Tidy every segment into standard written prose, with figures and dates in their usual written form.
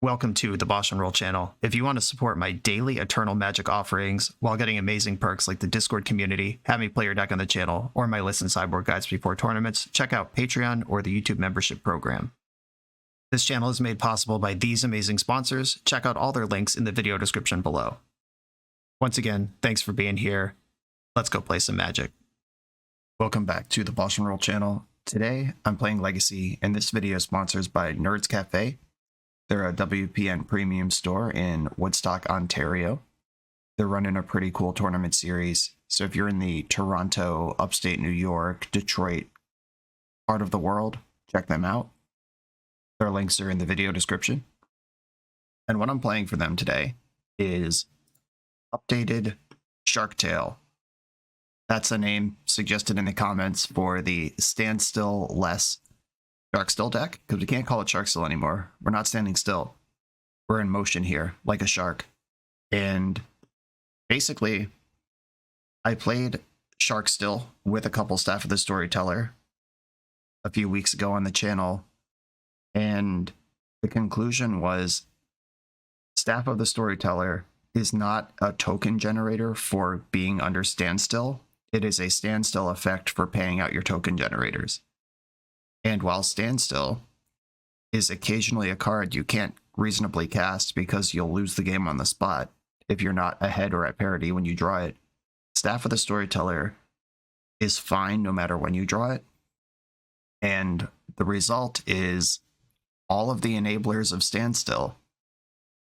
Welcome to the BoshNRoll channel. If you want to support my daily Eternal Magic offerings while getting amazing perks like the Discord community, have me play your deck on the channel, or my list and sideboard guides before tournaments, check out Patreon or the YouTube membership program. This channel is made possible by these amazing sponsors. Check out all their links in the video description below. Once again, thanks for being here. Let's go play some Magic. Welcome back to the BoshNRoll channel. Today, I'm playing Legacy, and this video is sponsored by Nerds Cafe. They're a WPN premium store in Woodstock, Ontario. They're running a pretty cool tournament series. So if you're in the Toronto, upstate New York, Detroit part of the world, check them out. Their links are in the video description. And what I'm playing for them today is updated SharkStill. That's a name suggested in the comments for the Standstill Less SharkStill deck, because we can't call it SharkStill anymore. We're not standing still. We're in motion here, like a shark. And basically, I played SharkStill with a couple staff of the Storyteller a few weeks ago on the channel, and the conclusion was staff of the Storyteller is not a token generator for being under standstill. It is a standstill effect for paying out your token generators. And while Standstill is occasionally a card you can't reasonably cast because you'll lose the game on the spot if you're not ahead or at parity when you draw it, Staff of the Storyteller is fine no matter when you draw it. And the result is all of the enablers of Standstill,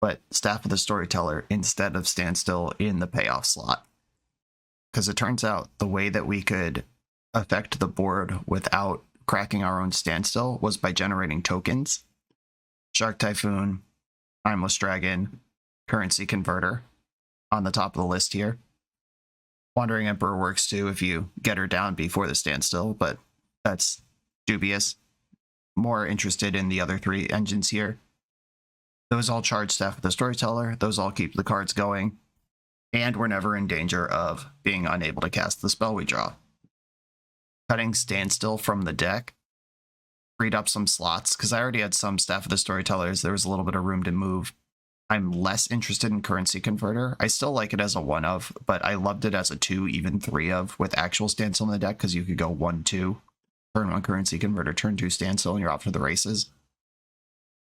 but Staff of the Storyteller instead of Standstill in the payoff slot. Because it turns out the way that we could affect the board without cracking our own standstill was by generating tokens. Shark Typhoon, Timeless Dragon, Currency Converter on the top of the list here. Wandering Emperor works too if you get her down before the standstill, but that's dubious. More interested in the other three engines here. Those all charge Staff of the Storyteller, those all keep the cards going, and we're never in danger of being unable to cast the spell we draw. Cutting Standstill from the deck freed up some slots, because I already had some Staff of the Storytellers. There was a little bit of room to move. I'm less interested in Currency Converter. I still like it as a 1-of, but I loved it as a 2, even 3-of, with actual Standstill in the deck, because you could go 1-2, turn 1 Currency Converter, turn 2 Standstill, and you're off to the races.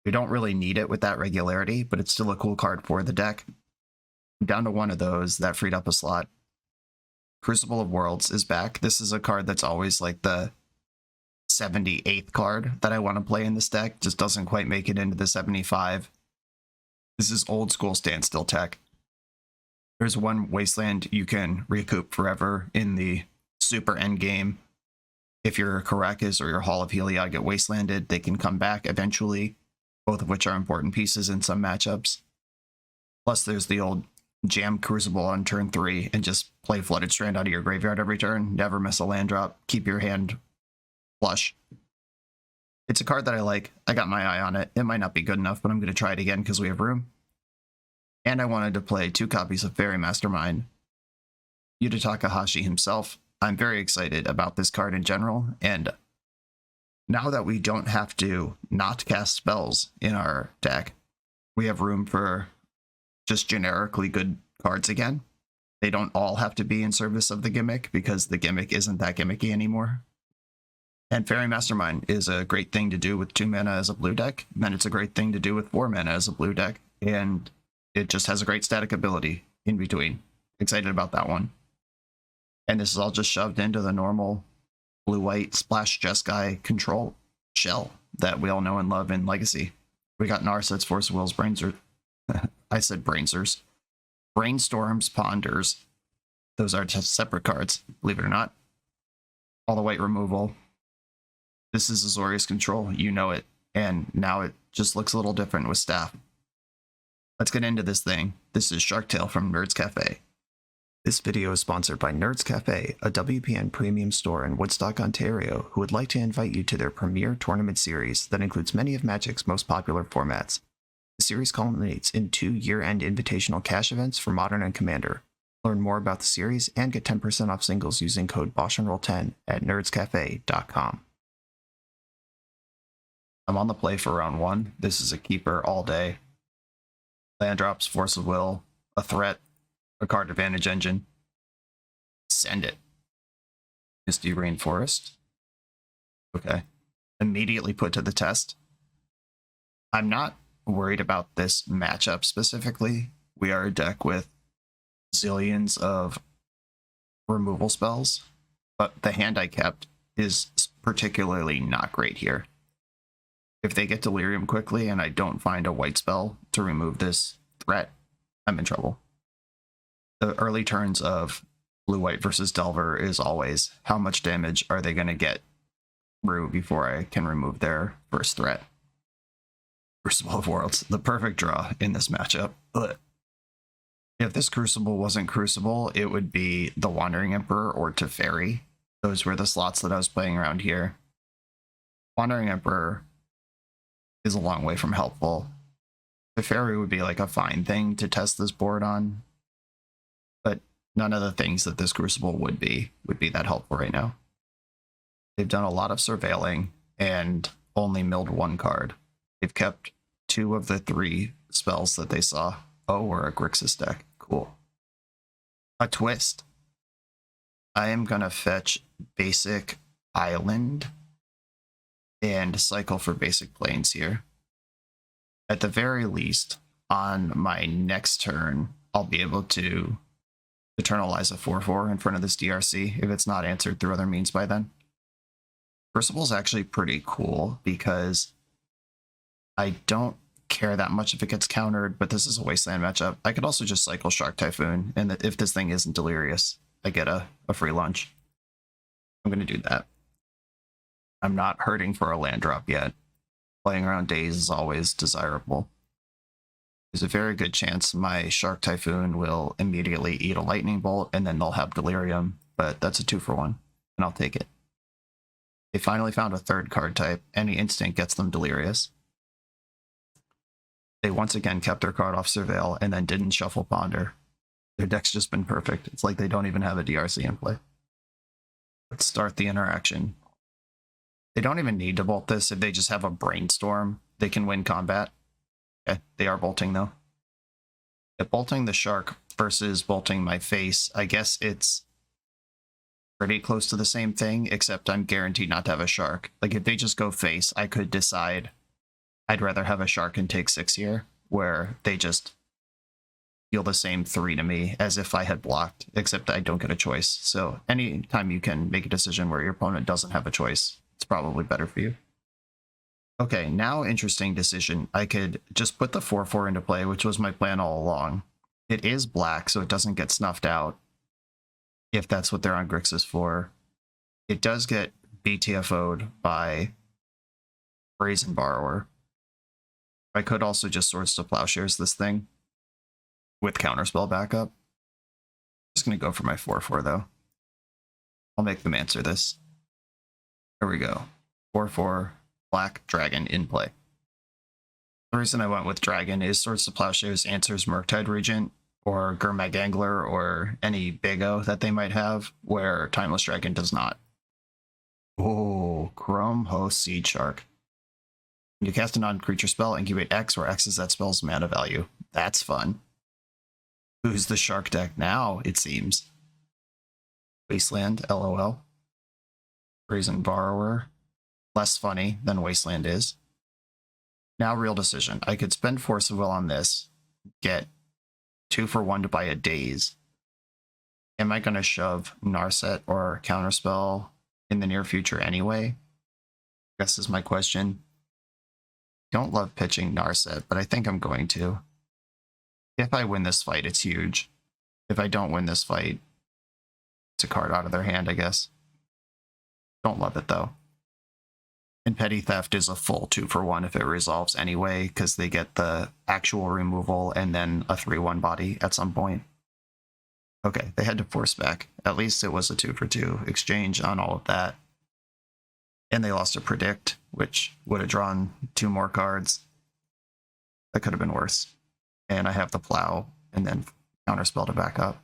We don't really need it with that regularity, but it's still a cool card for the deck. I'm down to 1 of those. That freed up a slot. Crucible of Worlds is back. This is a card that's always like the 78th card that I want to play in this deck. Just doesn't quite make it into the 75. This is old school standstill tech. There's 1 wasteland you can recoup forever in the super end game. If your Karakas or your Hall of Heliod get wastelanded, they can come back eventually, both of which are important pieces in some matchups. Plus there's the old jam Crucible on turn 3 and just play Flooded Strand out of your graveyard every turn. Never miss a land drop. Keep your hand flush. It's a card that I like. I got my eye on it. It might not be good enough, but I'm going to try it again because we have room. And I wanted to play 2 copies of Fairy Mastermind. Yuta Takahashi himself. I'm very excited about this card in general, and now that we don't have to not cast spells in our deck, we have room for just generically good cards again. They don't all have to be in service of the gimmick because the gimmick isn't that gimmicky anymore. And Fairy Mastermind is a great thing to do with 2 mana as a blue deck, and then it's a great thing to do with 4 mana as a blue deck, and it just has a great static ability in between. Excited about that one. And this is all just shoved into the normal blue-white splash Jeskai control shell that we all know and love in Legacy. We got Narsets, Force of Wills, I said Brainsers. Brainstorms, Ponders. Those are just separate cards, believe it or not. All the white removal. This is Azorius Control, you know it. And now it just looks a little different with staff. Let's get into this thing. This is SharkStill from Nerds Cafe. This video is sponsored by Nerds Cafe, a WPN premium store in Woodstock, Ontario, who would like to invite you to their premier tournament series that includes many of Magic's most popular formats. The series culminates in 2 year-end invitational cash events for Modern and Commander. Learn more about the series and get 10% off singles using code BoshNRoll10 at nerdscafe.com. I'm on the play for round 1. This is a keeper all day. Land drops, Force of Will, a threat, a card advantage engine. Send it. Misty Rainforest. Okay. Immediately put to the test. I'm not worried about this matchup specifically. We are a deck with zillions of removal spells, but the hand I kept is particularly not great here. If they get Delirium quickly and I don't find a white spell to remove this threat, I'm in trouble. The early turns of blue-white versus Delver is always how much damage are they going to get through before I can remove their first threat. Crucible of Worlds, the perfect draw in this matchup. But if this Crucible wasn't Crucible, it would be the Wandering Emperor or Teferi. Those were the slots that I was playing around here. Wandering Emperor is a long way from helpful. Teferi would be like a fine thing to test this board on, but none of the things that this Crucible would be that helpful right now. They've done a lot of surveilling and only milled one card. They've kept 2 of the 3 spells that they saw. Oh, we're a Grixis deck. Cool. A twist. I am going to fetch basic Island and cycle for basic Plains here. At the very least, on my next turn, I'll be able to eternalize a 4/4 in front of this DRC if it's not answered through other means by then. Crucible is actually pretty cool because I don't care that much if it gets countered, but this is a Wasteland matchup. I could also just cycle Shark Typhoon, and if this thing isn't delirious, I get a free lunch. I'm going to do that. I'm not hurting for a land drop yet. Playing around days is always desirable. There's a very good chance my Shark Typhoon will immediately eat a Lightning Bolt, and then they'll have Delirium, but that's a 2-for-1, and I'll take it. They finally found a third card type. Any instant gets them Delirious. They once again kept their card off Surveil, and then didn't shuffle Ponder. Their deck's just been perfect. It's like they don't even have a DRC in play. Let's start the interaction. They don't even need to bolt this. If they just have a Brainstorm, they can win combat. Okay, they are bolting though. If bolting the Shark versus bolting my face, I guess it's pretty close to the same thing, except I'm guaranteed not to have a Shark. Like if they just go face, I could decide I'd rather have a Shark and take 6 here, where they just deal the same 3 to me as if I had blocked, except I don't get a choice. So anytime you can make a decision where your opponent doesn't have a choice, it's probably better for you. Okay, now interesting decision. I could just put the 4/4 into play, which was my plan all along. It is black, so it doesn't get snuffed out, if that's what they're on Grixis for. It does get BTFO'd by Brazen Borrower. I could also just Swords to Plowshares this thing with Counterspell backup. Just going to go for my 4/4 though. I'll make them answer this. There we go. 4/4 black dragon in play. The reason I went with dragon is Swords to Plowshares answers Murktide Regent or Gurmag Angler or any Big O that they might have, where Timeless Dragon does not. Oh, Chrome Host Seed Shark. When you cast a non-creature spell, incubate X, where X is that spell's mana value. That's fun. Who's the Shark deck now, it seems? Wasteland, LOL. Brazen Borrower. Less funny than Wasteland is. Now, real decision. I could spend Force of Will on this, get 2-for-1 to buy a Daze. Am I going to shove Narset or Counterspell in the near future anyway? I guess is my question. Don't love pitching Narset, but I think I'm going to. If I win this fight, it's huge. If I don't win this fight, it's a card out of their hand, I guess. Don't love it, though. And Petty Theft is a full 2-for-1 if it resolves anyway, because they get the actual removal and then a 3/1 body at some point. Okay, they had to force back. At least it was a 2-for-2 exchange on all of that. And they lost a Predict, which would have drawn 2 more cards. That could have been worse. And I have the Plow, and then Counterspell to back up.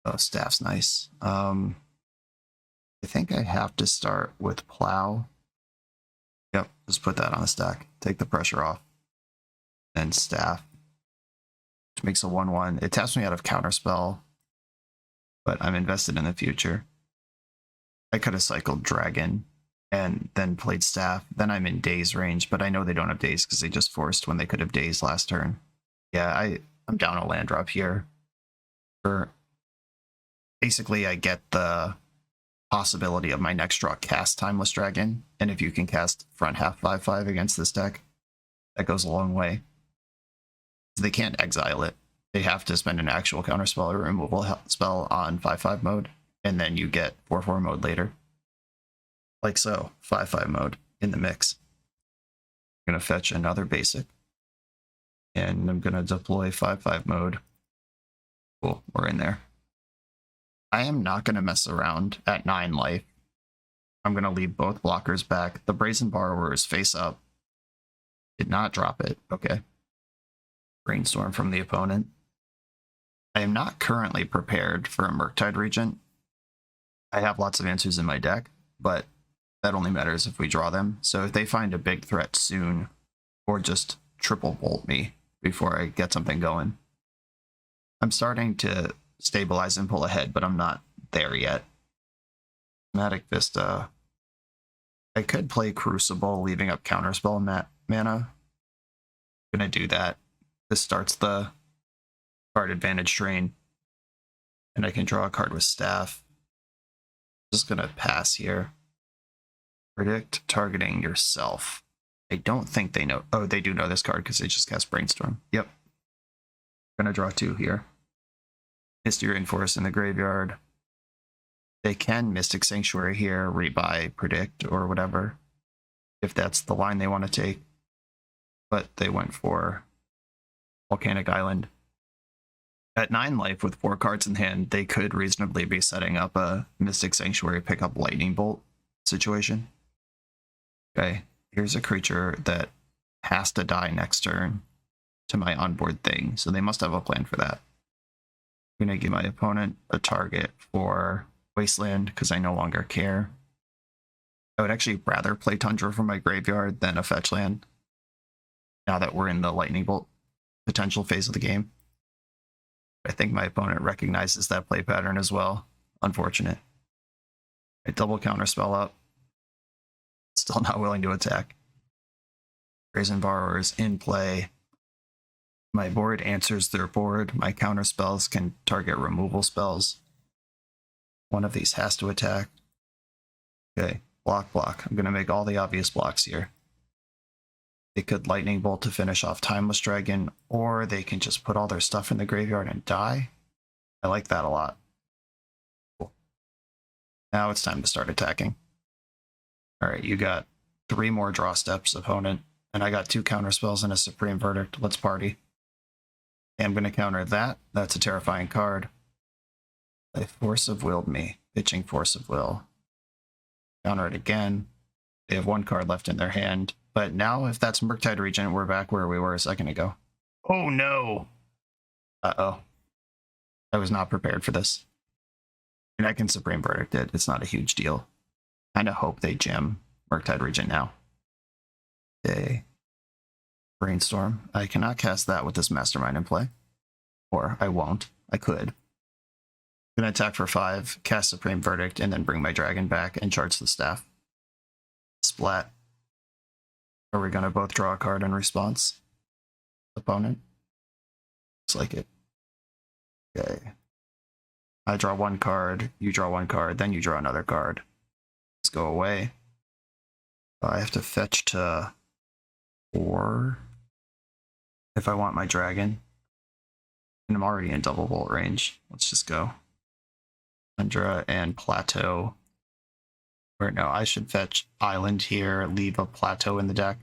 Oh, Staff's nice. I think I have to start with Plow. Yep, just put that on the stack. Take the pressure off. Then Staff. makes a 1/1. It taps me out of Counterspell, but I'm invested in the future. I could have cycled Dragon and then played Staff. Then I'm in Daze range, but I know they don't have Daze because they just forced when they could have Daze last turn. Yeah, I'm down a land drop here. Basically, I get the possibility of my next draw cast Timeless Dragon, and if you can cast front half 5/5 against this deck, that goes a long way. They can't exile it. They have to spend an actual counterspell or removal spell on 5/5 mode, and then you get 4/4 mode later. Like so, 5/5 mode in the mix. I'm going to fetch another basic, and I'm going to deploy 5/5 mode. Cool, we're in there. I am not going to mess around at 9 life. I'm going to leave both blockers back. The Brazen Borrower is face up. Did not drop it. Okay. Brainstorm from the opponent. I am not currently prepared for a Murktide Regent. I have lots of answers in my deck, but that only matters if we draw them. So if they find a big threat soon, or just triple bolt me before I get something going. I'm starting to stabilize and pull ahead, but I'm not there yet. Matic Vista. I could play Crucible, leaving up Counterspell mana. I'm gonna do that. This starts the card advantage train, and I can draw a card with Staff. Just gonna pass here. Predict targeting yourself. I don't think they know. Oh, they do know this card because they just cast Brainstorm. Yep. Gonna draw 2 here. Misty Rainforest in the graveyard. They can Mystic Sanctuary here, rebuy, predict, or whatever, if that's the line they want to take. But they went for Volcanic Island. At 9 life with 4 cards in hand, they could reasonably be setting up a Mystic Sanctuary pickup Lightning Bolt situation. Okay, here's a creature that has to die next turn to my onboard thing, so they must have a plan for that. I'm going to give my opponent a target for Wasteland because I no longer care. I would actually rather play Tundra from my graveyard than a fetch land, now that we're in the Lightning Bolt potential phase of the game. I think my opponent recognizes that play pattern as well. Unfortunate. I double Counterspell up. Still not willing to attack. Brazen Borrower is in play. My board answers their board. My counter spells can target removal spells. One of these has to attack. Okay, block. I'm going to make all the obvious blocks here. They could Lightning Bolt to finish off Timeless Dragon, or they can just put all their stuff in the graveyard and die. I like that a lot. Cool. Now it's time to start attacking. Alright, you got 3 more draw steps, opponent, and I got 2 counter spells and a Supreme Verdict. Let's party. I'm going to counter that. That's a terrifying card. They Force of Willed me. Pitching Force of Will. Counter it again. They have 1 card left in their hand. But now, if that's Murktide Regent, we're back where we were a second ago. Oh no! Uh-oh. I was not prepared for this. And I can Supreme Verdict it. It's not a huge deal. Kinda hope they jam Murktide Regent now. Okay. Brainstorm. I cannot cast that with this Mastermind in play. Or I won't. I could. I'm gonna attack for 5, cast Supreme Verdict, and then bring my dragon back and charge the staff. Splat. Are we gonna both draw a card in response? Opponent? Looks like it. Okay. I draw 1 card, you draw 1 card, then you draw another card. Let's go away. I have to fetch to 4 if I want my dragon. And I'm already in double bolt range. Let's just go. Tundra and Plateau. Or no, I should fetch Island here, leave a Plateau in the deck.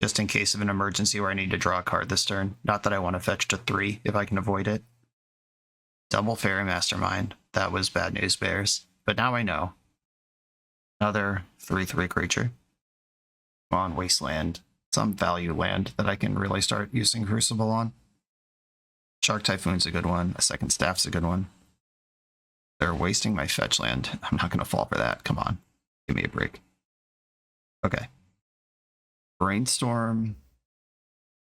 Just in case of an emergency where I need to draw a card this turn. Not that I want to fetch to 3 if I can avoid it. Double Fairy Mastermind. That was bad news, Bears. But now I know. Another 3/3 creature. Come on, Wasteland. Some value land that I can really start using Crucible on. Shark Typhoon's a good one. A second Staff's a good one. They're wasting my fetch land. I'm not going to fall for that. Come on. Give me a break. Okay. Brainstorm.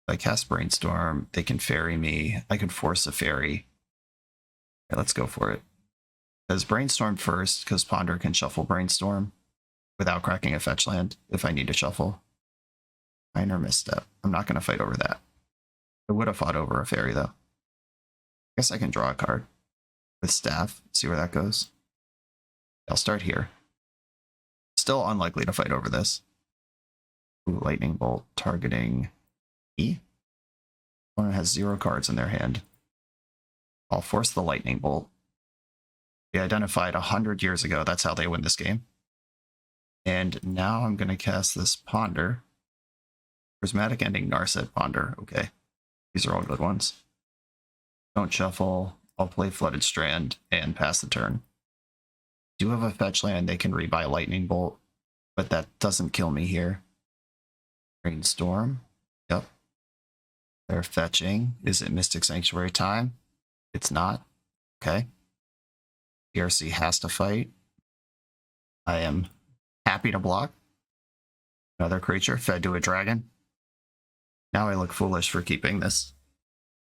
If I cast Brainstorm, they can fairy me. I can force a fairy. Okay, let's go for it. Because Brainstorm first, because Ponder can shuffle Brainstorm without cracking a fetch land if I need to shuffle. Minor misstep. I'm not going to fight over that. I would have fought over a fairy, though. I guess I can draw a card with Staff, see where that goes. I'll start here. Still unlikely to fight over this. Ooh, Lightning Bolt targeting E. One has 0 cards in their hand. I'll force the Lightning Bolt. They identified 100 years ago. That's how they win this game. And now I'm going to cast this Ponder. Prismatic Ending, Narset, Ponder. Okay. These are all good ones. Don't shuffle. I'll play Flooded Strand and pass the turn. Do have a fetch land. They can rebuy Lightning Bolt, but that doesn't kill me here. Brainstorm. Yep. They're fetching. Is it Mystic Sanctuary time? It's not. Okay. DRC has to fight. I am happy to block. Another creature fed to a dragon. Now I look foolish for keeping this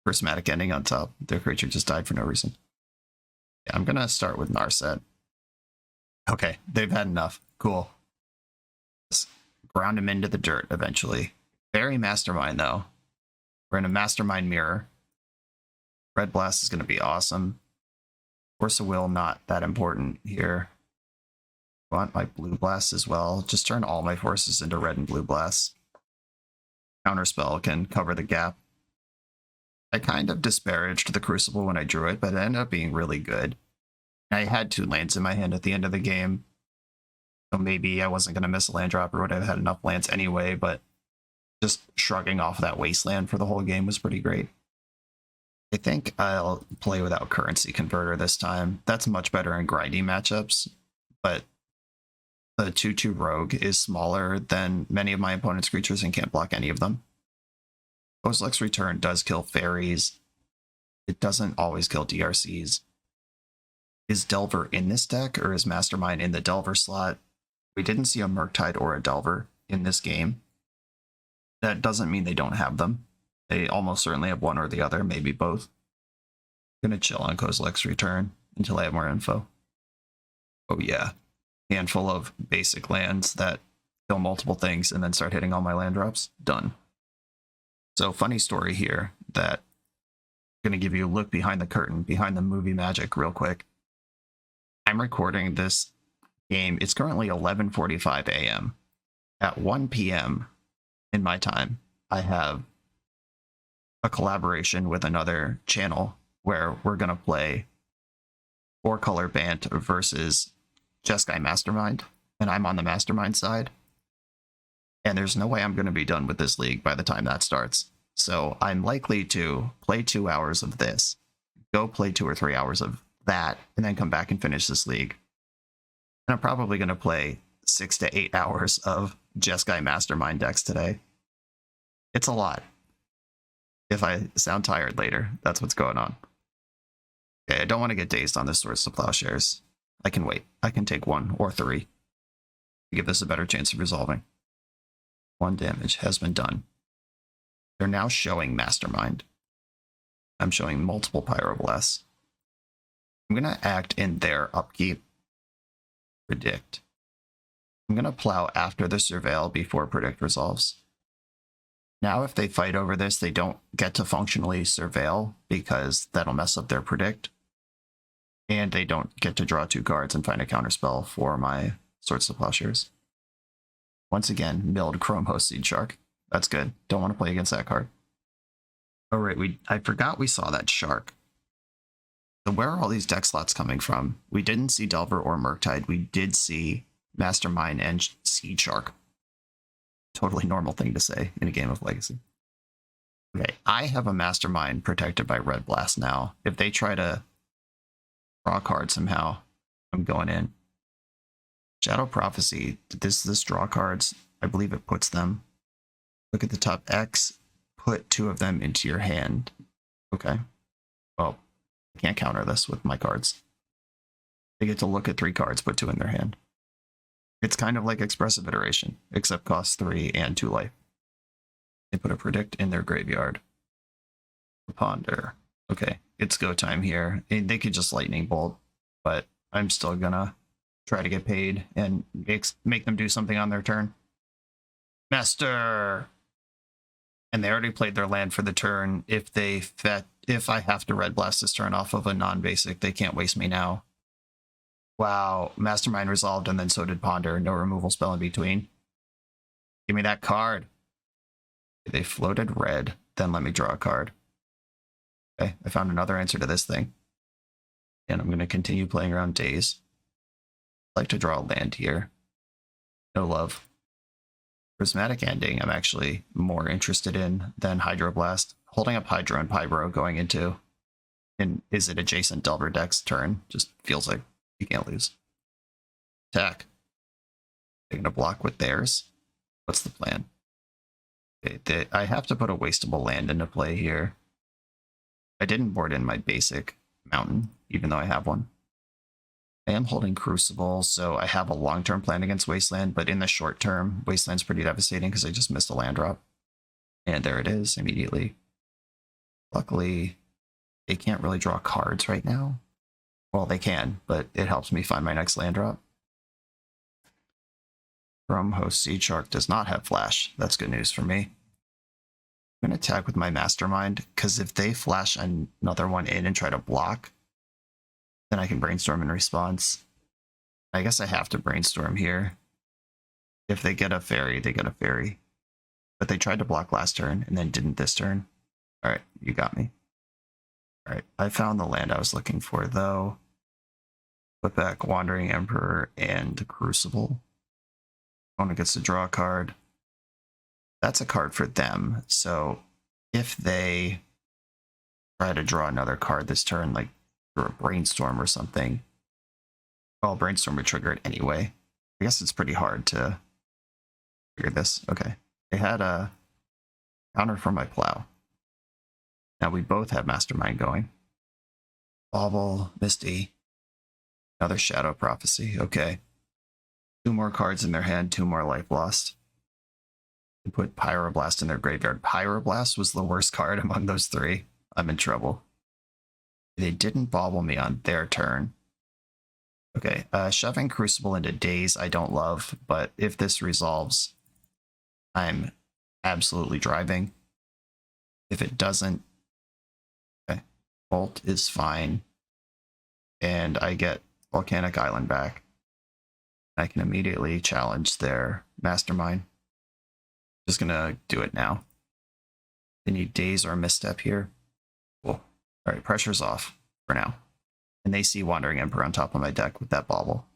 Prismatic Ending on top. Their creature just died for no reason. Yeah, I'm going to start with Narset. Okay, they've had enough. Cool. Just ground him into the dirt eventually. Very Mastermind, though. We're in a Mastermind mirror. Red Blast is going to be awesome. Force of Will, not that important here. I want my Blue Blast as well. Just turn all my forces into red and blue blasts. Counterspell can cover the gap. I kind of disparaged the Crucible when I drew it, but it ended up being really good. I had 2 lands in my hand at the end of the game, so maybe I wasn't going to miss a land drop or would have had enough lands anyway, but just shrugging off that wasteland for the whole game was pretty great. I think I'll play without Currency Converter this time. That's much better in grindy matchups, but the 2/2 Rogue is smaller than many of my opponent's creatures and can't block any of them. Kozilek's Return does kill fairies. It doesn't always kill DRCs. Is Delver in this deck, or is Mastermind in the Delver slot? We didn't see a Murktide or a Delver in this game. That doesn't mean they don't have them. They almost certainly have one or the other, maybe both. I'm going to chill on Kozilek's Return until I have more info. Oh yeah. Handful of basic lands that kill multiple things and then start hitting all my land drops. Done. So funny story here that I'm going to give you a look behind the curtain, behind the movie magic real quick. I'm recording this game. It's currently 11:45 a.m. At 1 p.m. in my time, I have a collaboration with another channel where we're going to play 4-color Bant versus Jeskai Mastermind, and I'm on the Mastermind side. And there's no way I'm going to be done with this league by the time that starts. So I'm likely to play 2 hours of this, go play 2 or 3 hours of that, and then come back and finish this league. And I'm probably going to play 6 to 8 hours of Jeskai Mastermind decks today. It's a lot. If I sound tired later, that's what's going on. Okay, I don't want to get dazed on this Swords to Plowshares. I can wait. I can take 1 or 3 to give this a better chance of resolving. 1 damage has been done. They're now showing Mastermind. I'm showing multiple Pyroblasts. I'm going to act in their upkeep. Predict. I'm going to plow after the Surveil before Predict resolves. Now if they fight over this, they don't get to functionally Surveil because that'll mess up their Predict. And they don't get to draw 2 cards and find a counterspell for my Swords to Plowshares. Once again, milled Chrome Host Seed Shark. That's good. Don't want to play against that card. Oh right, I forgot we saw that Shark. So where are all these deck slots coming from? We didn't see Delver or Murktide. We did see Mastermind and Seed Shark. Totally normal thing to say in a game of Legacy. Okay, I have a Mastermind protected by Red Blast now. If they try to draw a card somehow, I'm going in. Shadow Prophecy, this draw cards, I believe it puts them. Look at the top X, put 2 of them into your hand. Okay. Well, I can't counter this with my cards. They get to look at 3 cards, put 2 in their hand. It's kind of like Expressive Iteration, except costs 3 and 2 life. They put a predict in their graveyard. Ponder. Okay, it's go time here. They could just lightning bolt, but I'm still gonna try to get paid and make them do something on their turn. Master! And they already played their land for the turn. If I have to red blast this turn off of a non-basic, they can't waste me now. Wow, Mastermind resolved and then so did Ponder. No removal spell in between. Give me that card. They floated red, then let me draw a card. Okay, I found another answer to this thing. And I'm going to continue playing around Days. I'd like to draw a land here. No love. Prismatic Ending I'm actually more interested in than Hydroblast. Holding up Hydro and Pybro going into is it adjacent Delver deck's turn? Just feels like you can't lose. Attack. They're going to block with theirs. What's the plan? Okay, I have to put a wastable land into play here. I didn't board in my basic mountain, even though I have one. I am holding Crucible, so I have a long-term plan against Wasteland, but in the short term, Wasteland's pretty devastating because I just missed a land drop. And there it is, immediately. Luckily, they can't really draw cards right now. Well, they can, but it helps me find my next land drop. From Host Seed Shark does not have Flash. That's good news for me. I'm going to attack with my Mastermind, because if they flash another one in and try to block, then I can Brainstorm in response. I guess I have to Brainstorm here. If they get a fairy, they get a fairy. But they tried to block last turn and then didn't this turn. Alright, you got me. Alright, I found the land I was looking for, though. Put back Wandering Emperor and Crucible. Opponent gets to draw a card. That's a card for them, so if they try to draw another card this turn, like through a Brainstorm or something, well, Brainstorm would trigger it anyway. I guess it's pretty hard to figure this. Okay, they had a counter for my Plow. Now we both have Mastermind going. Bauble, Misty, another Shadow Prophecy. Okay. 2 more cards in their hand, 2 more life lost. They put Pyroblast in their graveyard. Pyroblast was the worst card among those 3. I'm in trouble. They didn't bauble me on their turn. Okay, shoving Crucible into Daze I don't love, but if this resolves, I'm absolutely driving. If it doesn't, okay, Bolt is fine. And I get Volcanic Island back. I can immediately challenge their Mastermind. Just gonna do it now. They need Daze or a Misstep here. Cool. Alright, pressure's off for now. And they see Wandering Emperor on top of my deck with that bauble.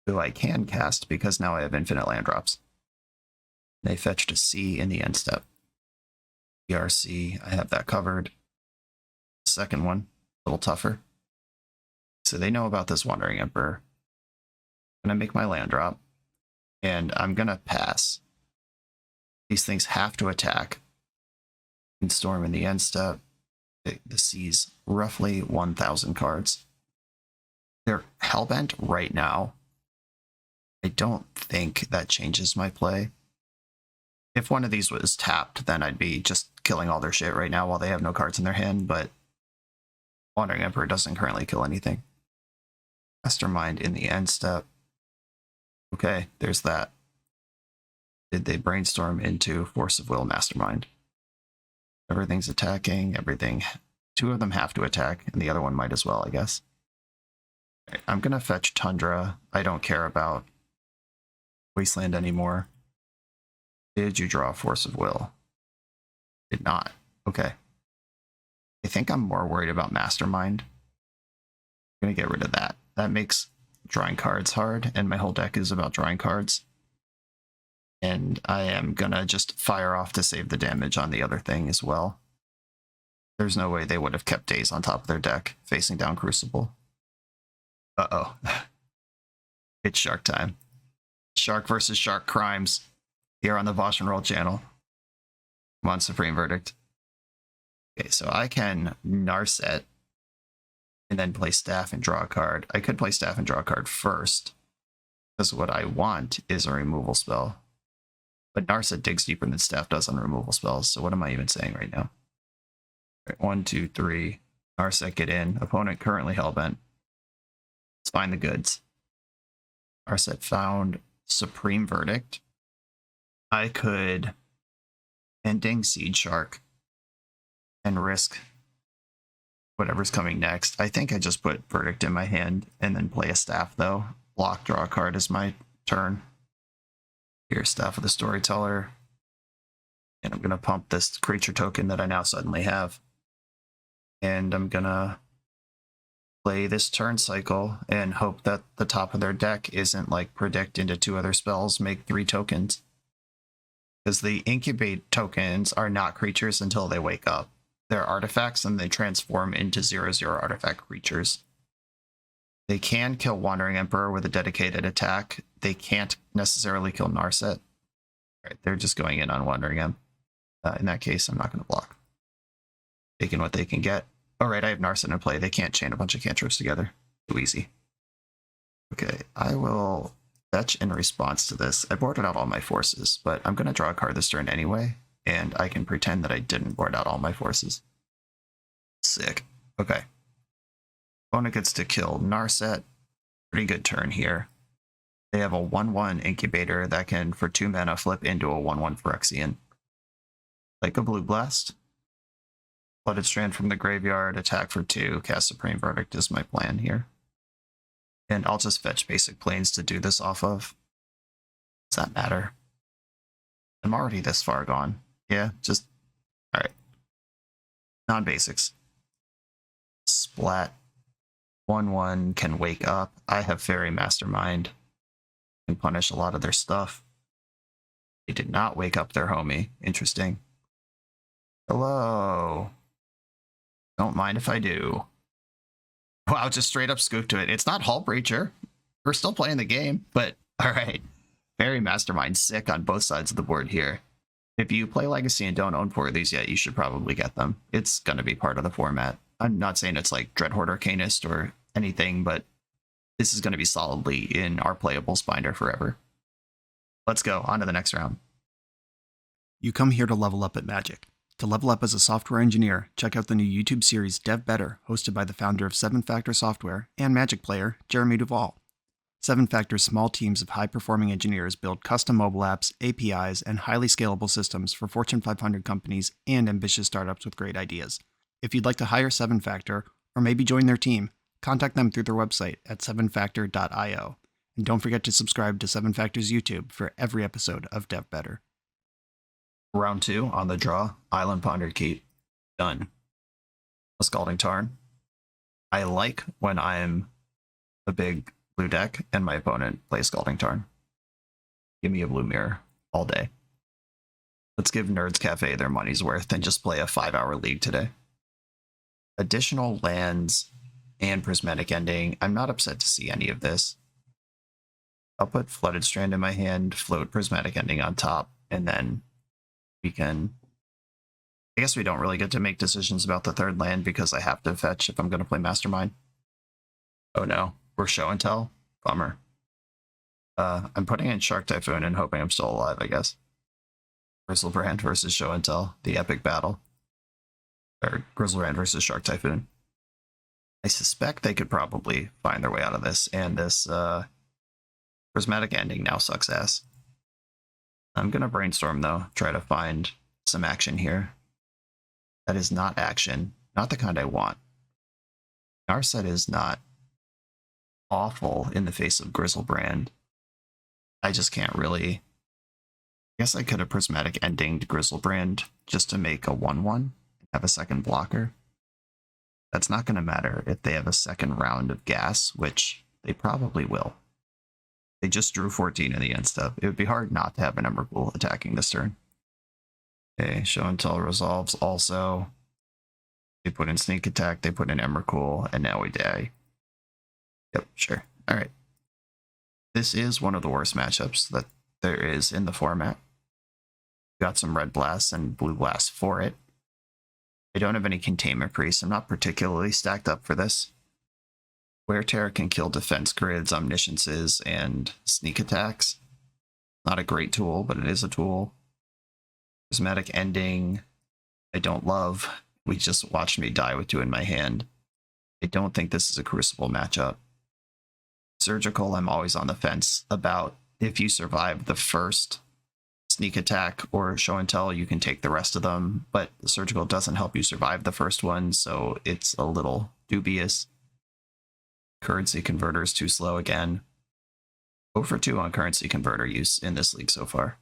Who I can cast because now I have infinite land drops. They fetched a C in the end step. ERC, I have that covered. Second one, a little tougher. So they know about this Wandering Emperor. I'm gonna make my land drop, and I'm gonna pass. These things have to attack. And Storm in the end step. The C's roughly 1,000 cards. They're hellbent right now. I don't think that changes my play. If one of these was tapped, then I'd be just killing all their shit right now while they have no cards in their hand, but Wandering Emperor doesn't currently kill anything. Mastermind in the end step. Okay, there's that. Did they Brainstorm into Force of Will Mastermind? Everything's attacking, everything. 2 of them have to attack, and the other one might as well, I guess. Right, I'm gonna fetch Tundra. I don't care about Wasteland anymore. Did you draw Force of Will? Did not. Okay. I think I'm more worried about Mastermind. I'm gonna get rid of that. That makes drawing cards hard, and my whole deck is about drawing cards. And I am gonna just fire off to save the damage on the other thing as well. There's no way they would have kept Daze on top of their deck, facing down Crucible. Uh-oh. It's Shark time. Shark versus Shark crimes. Here on the BoshNRoll channel. Come on, Supreme Verdict. Okay, so I can Narset and then play Staff and draw a card. I could play Staff and draw a card first, because what I want is a removal spell. But Narset digs deeper than Staff does on removal spells, so what am I even saying right now? Right, 1, 2, 3. Narset get in. Opponent currently hellbent. Let's find the goods. Narset found Supreme Verdict. I could Ending Seed Shark and risk whatever's coming next. I think I just put Verdict in my hand and then play a Staff, though. Block, draw a card is my turn. Here's Staff of the Storyteller. And I'm going to pump this creature token that I now suddenly have. And I'm going to play this turn cycle and hope that the top of their deck isn't like predict into 2 other spells, make 3 tokens. Because the incubate tokens are not creatures until they wake up. They're artifacts and they transform into 0/0 artifact creatures. They can kill Wandering Emperor with a dedicated attack. They can't necessarily kill Narset. Right, they're just going in on Wandering Em. In that case, I'm not going to block. Taking what they can get. Oh, right, I have Narset in play. They can't chain a bunch of cantrips together. Too easy. Okay, I will fetch in response to this. I boarded out all my forces, but I'm going to draw a card this turn anyway, and I can pretend that I didn't board out all my forces. Sick. Okay. Opponent gets to kill Narset. Pretty good turn here. They have a 1/1 incubator that can, for 2 mana, flip into a 1/1 Phyrexian. Like a Blue Blast. Flooded Strand from the graveyard, attack for 2, cast Supreme Verdict is my plan here. And I'll just fetch basic planes to do this off of. Does that matter? I'm already this far gone. Yeah, just... Alright. Non-basics. Splat. 1/1 can wake up. I have Fairy Mastermind. Can punish a lot of their stuff. They did not wake up their homie. Interesting. Hello. Don't mind if I do. Wow, just straight up scoop to it. It's not Hull Breacher. We're still playing the game, but alright. Fairy Mastermind sick on both sides of the board here. If you play Legacy and don't own 4 of these yet, you should probably get them. It's going to be part of the format. I'm not saying it's like Dreadhorde Arcanist or anything, but this is going to be solidly in our playables binder forever. Let's go on to the next round. You come here to level up at Magic. To level up as a software engineer, check out the new YouTube series Dev Better, hosted by the founder of 7 Factor Software and Magic player, Jeremy Duvall. 7 Factor's small teams of high-performing engineers build custom mobile apps, APIs, and highly scalable systems for Fortune 500 companies and ambitious startups with great ideas. If you'd like to hire 7 Factor, or maybe join their team, contact them through their website at 7factor.io. And don't forget to subscribe to 7 Factor's YouTube for every episode of Dev Better. Round 2 on the draw, Island Ponder Keep. Done. A Scalding Tarn. I like when I'm a big blue deck and my opponent plays Scalding Tarn. Give me a blue mirror all day. Let's give Nerds Cafe their money's worth and just play a 5-hour league today. Additional lands and Prismatic Ending. I'm not upset to see any of this. I'll put Flooded Strand in my hand, float Prismatic Ending on top, and then we can... I guess we don't really get to make decisions about the 3rd land because I have to fetch if I'm going to play Mastermind. Oh no, we're Show and Tell? Bummer. I'm putting in Shark Typhoon and hoping I'm still alive, I guess. Grizzlebrand versus Show and Tell, the epic battle. Or Grizzlebrand versus Shark Typhoon. I suspect they could probably find their way out of this, and this Prismatic Ending now sucks ass. I'm going to brainstorm, though, try to find some action here. That is not action. Not the kind I want. Narset is not awful in the face of Grizzlebrand. I just can't really... I guess I could have Prismatic Endinged Grizzlebrand just to make a 1/1 and have a second blocker. That's not going to matter if they have a second round of gas, which they probably will. They just drew 14 in the end step. It would be hard not to have an Emrakul attacking this turn. Okay, Show and Tell resolves also. They put in Sneak Attack, they put in Emrakul, and now we die. Yep, sure. Alright. This is one of the worst matchups that there is in the format. Got some Red Blasts and Blue Blasts for it. I don't have any Containment Priests. I'm not particularly stacked up for this. Wear Terror can kill defense grids, omnisciences, and sneak attacks. Not a great tool, but it is a tool. Prismatic Ending, I don't love. We just watched me die with 2 in my hand. I don't think this is a Crucible matchup. Surgical, I'm always on the fence about. If you survive the first sneak attack or show and tell, you can take the rest of them, but the Surgical doesn't help you survive the first one, so it's a little dubious. Currency Converter is too slow again. 0 for 2 on Currency Converter use in this league so far.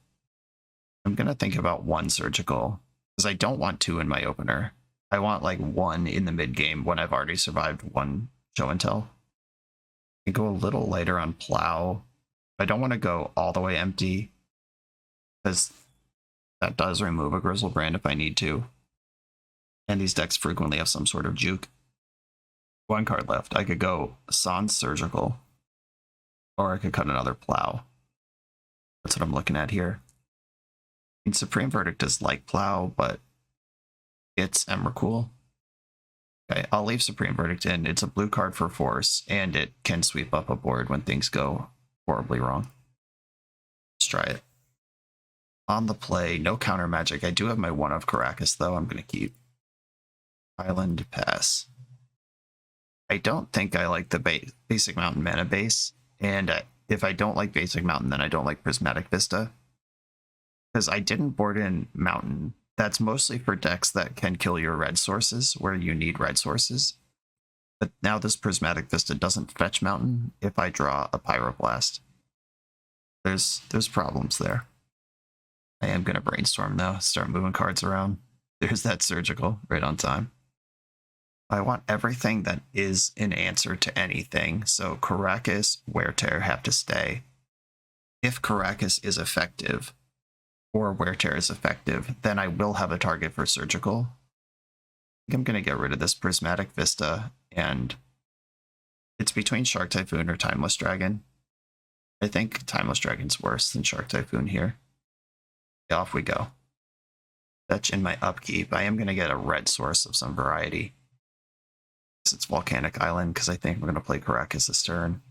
I'm going to think about 1 Surgical, because I don't want 2 in my opener. I want like 1 in the mid game when I've already survived 1 show and tell. I go a little lighter on Plow. I don't want to go all the way empty, because that does remove a Grizzlebrand if I need to. And these decks frequently have some sort of juke. 1 card left. I could go Sans Surgical, or I could cut another Plow. That's what I'm looking at here. I mean, Supreme Verdict is like Plow, but it's Emrakul. Okay, I'll leave Supreme Verdict in. It's a blue card for Force, and it can sweep up a board when things go horribly wrong. Let's try it. On the play, no counter magic. I do have my 1 of Caracas, though. I'm going to keep. Island, pass. I don't think I like the Basic Mountain mana base, and if I don't like Basic Mountain, then I don't like Prismatic Vista. Because I didn't board in Mountain. That's mostly for decks that can kill your red sources, where you need red sources. But now this Prismatic Vista doesn't fetch Mountain if I draw a Pyroblast. There's problems there. I am going to brainstorm though, start moving cards around. There's that Surgical, right on time. I want everything that is an answer to anything, so Caracas, Wear Tear have to stay. If Caracas is effective, or Wear Tear is effective, then I will have a target for Surgical. I think I'm going to get rid of this Prismatic Vista, and it's between Shark Typhoon or Timeless Dragon. I think Timeless Dragon's worse than Shark Typhoon here. Off we go. Fetch in my upkeep. I am going to get a red source of some variety. It's Volcanic Island, because I think we're going to play Caracas this turn.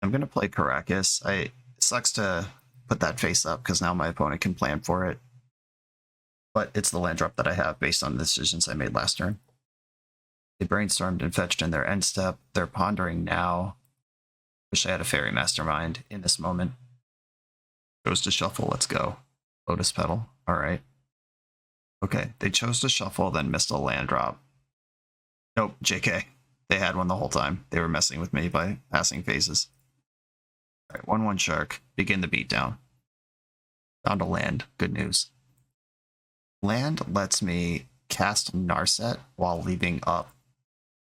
I'm going to play Caracas. It sucks to put that face up, because now my opponent can plan for it. But it's the land drop that I have based on the decisions I made last turn. They brainstormed and fetched in their end step. They're pondering now. Wish I had a Fairy Mastermind in this moment. Chose to shuffle, let's go. Lotus Petal, alright. Okay, they chose to shuffle, then missed a land drop. Nope, JK. They had one the whole time. They were messing with me by passing phases. Alright, 1-1 Shark. Begin the beatdown. Found a land. Good news. Land lets me cast Narset while leaving up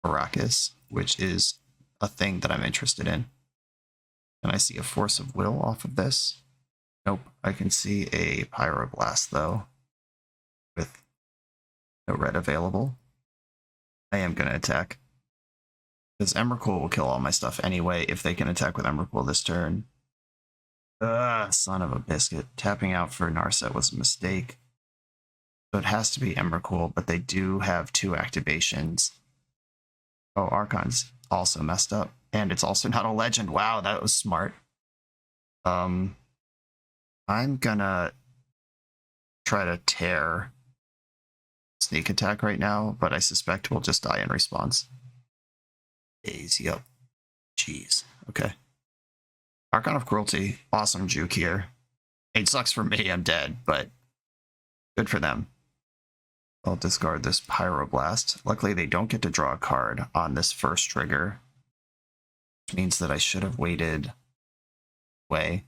Caracas, which is a thing that I'm interested in. Can I see a Force of Will off of this? Nope. I can see a Pyroblast, though, with no red available. I am going to attack, because Emrakul will kill all my stuff anyway if they can attack with Emrakul this turn. Son of a biscuit. Tapping out for Narset was a mistake. So it has to be Emrakul, but they do have 2 activations. Oh, Archon's also messed up. And it's also not a legend. Wow, that was smart. I'm gonna try to tear sneak attack right now, but I suspect we'll just die in response. Easy up. Jeez. Okay. Archon of Cruelty. Awesome juke here. It sucks for me, I'm dead, but good for them. I'll discard this Pyroblast. Luckily, they don't get to draw a card on this first trigger, which means that I should have waited away.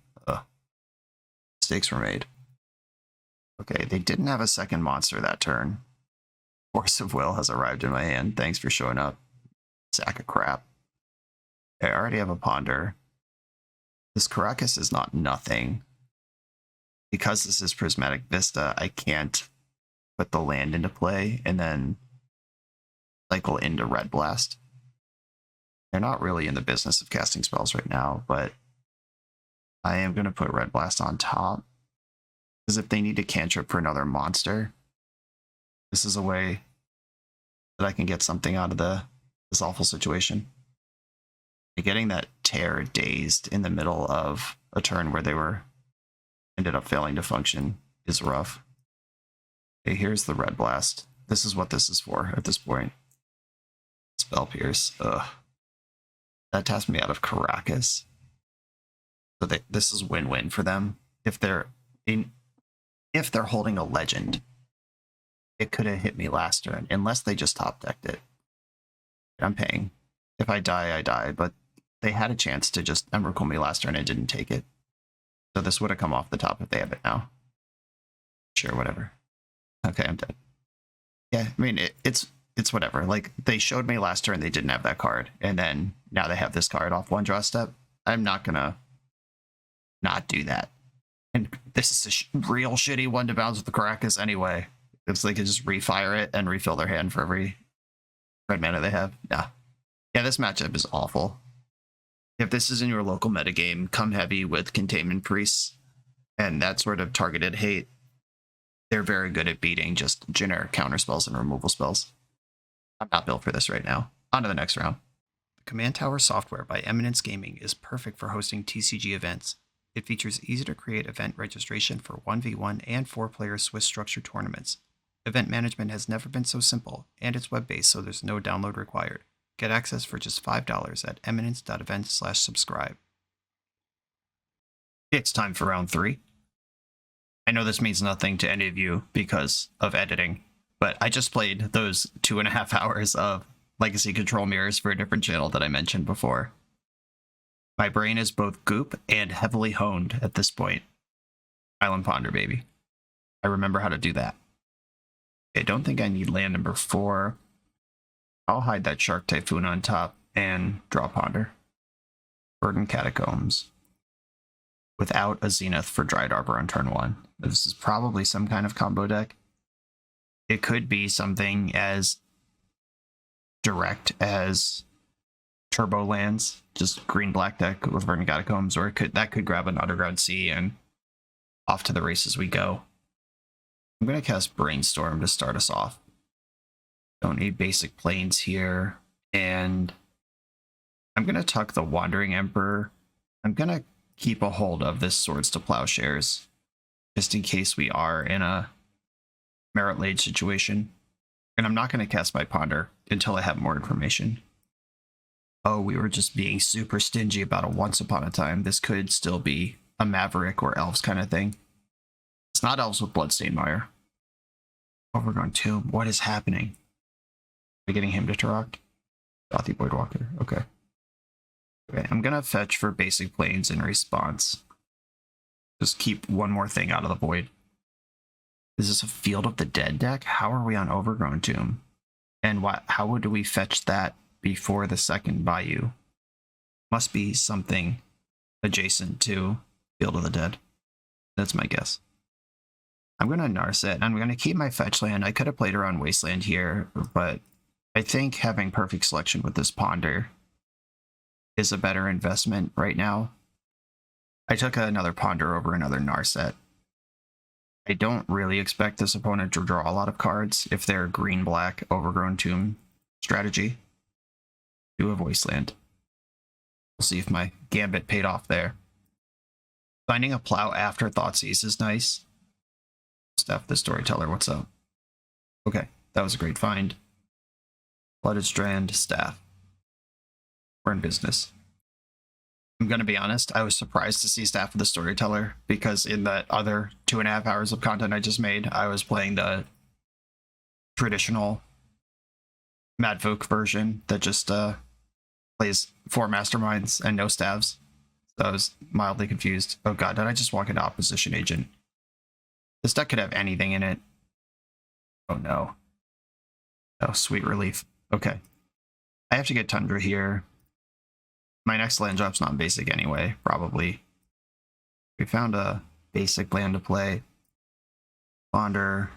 Mistakes were made. Okay, they didn't have a second monster that turn. Force of Will has arrived in my hand. Thanks for showing up. Sack of crap. Okay, I already have a Ponder. This Caracas is not nothing. Because this is Prismatic Vista, I can't put the land into play and then cycle into Red Blast. They're not really in the business of casting spells right now, but I am going to put Red Blast on top. Because if they need to cantrip for another monster, this is a way that I can get something out of this awful situation. Getting that tear dazed in the middle of a turn where they were ended up failing to function is rough. Okay, here's the Red Blast. This is what this is for at this point. Spell Pierce. Ugh. That taps me out of Caracas. So this is win-win for them. If they're holding a legend, it could have hit me last turn, unless they just top decked it. I'm paying. If I die, I die, but they had a chance to just Emrakul me last turn and didn't take it. So this would have come off the top if they have it now. Sure, whatever. Okay, I'm dead. Yeah, I mean, it's whatever. Like, they showed me last turn they didn't have that card, and then now they have this card off one draw step. I'm not gonna not do that. And this is a real shitty one to bounce with the Caracas anyway. It's like they just refire it and refill their hand for every red mana they have. Nah. Yeah, this matchup is awful. If this is in your local metagame, come heavy with Containment Priests and that sort of targeted hate. They're very good at beating just generic counter spells and removal spells. I'm not built for this right now. On to the next round. The Command Tower software by Eminence Gaming is perfect for hosting TCG events. It features easy-to-create event registration for 1v1 and 4-player Swiss structured tournaments. Event management has never been so simple, and it's web-based, so there's no download required. Get access for just $5 at eminence.event/subscribe. It's time for round 3. I know this means nothing to any of you because of editing, but I just played those 2.5 hours of Legacy Control Mirrors for a different channel that I mentioned before. My brain is both goop and heavily honed at this point. Island Ponder, baby. I remember how to do that. I don't think I need land number 4. I'll hide that Shark Typhoon on top and draw Ponder. Burden Catacombs. Without a Zenith for Dried Arbor on turn 1. This is probably some kind of combo deck. It could be something as direct as Turbo Lands, just green-black deck with Burden Catacombs, or that could grab an Underground Sea and off to the races we go. I'm going to cast Brainstorm to start us off. Don't need basic planes here. And I'm going to tuck the Wandering Emperor. I'm going to keep a hold of this Swords to Plowshares, just in case we are in a Merit Lade situation. And I'm not going to cast my Ponder until I have more information. Oh, we were just being super stingy about a Once Upon a Time. This could still be a Maverick or Elves kind of thing. It's not Elves with Bloodstained Mire. Overgrown Tomb. What is happening? Are we getting him to Turok? Gothy Voidwalker. Okay. Okay, I'm gonna fetch for basic planes in response. Just keep one more thing out of the void. Is this a Field of the Dead deck? How are we on Overgrown Tomb? And how would we fetch that before the second Bayou? Must be something adjacent to Field of the Dead. That's my guess. I'm going to Narset, and I'm going to keep my fetch land. I could have played around Wasteland here, but I think having perfect selection with this Ponder is a better investment right now. I took another Ponder over another Narset. I don't really expect this opponent to draw a lot of cards if they're green-black Overgrown Tomb strategy. Do a Wasteland. We'll see if my gambit paid off there. Finding a Plow after Thoughtseize is nice. Steph the Storyteller, what's up? Okay, that was a great find. Flooded Strand, Staff. We're in business. I'm going to be honest, I was surprised to see Staff of the Storyteller, because in that other 2.5 hours of content I just made, I was playing the traditional Madfolk version that just plays 4 Masterminds and no Staves. So I was mildly confused. Oh god, did I just walk into Opposition Agent? This deck could have anything in it. Oh no. Oh, sweet relief. Okay. I have to get Tundra here. My next land drop's not basic anyway, probably. We found a basic land to play. Ponder,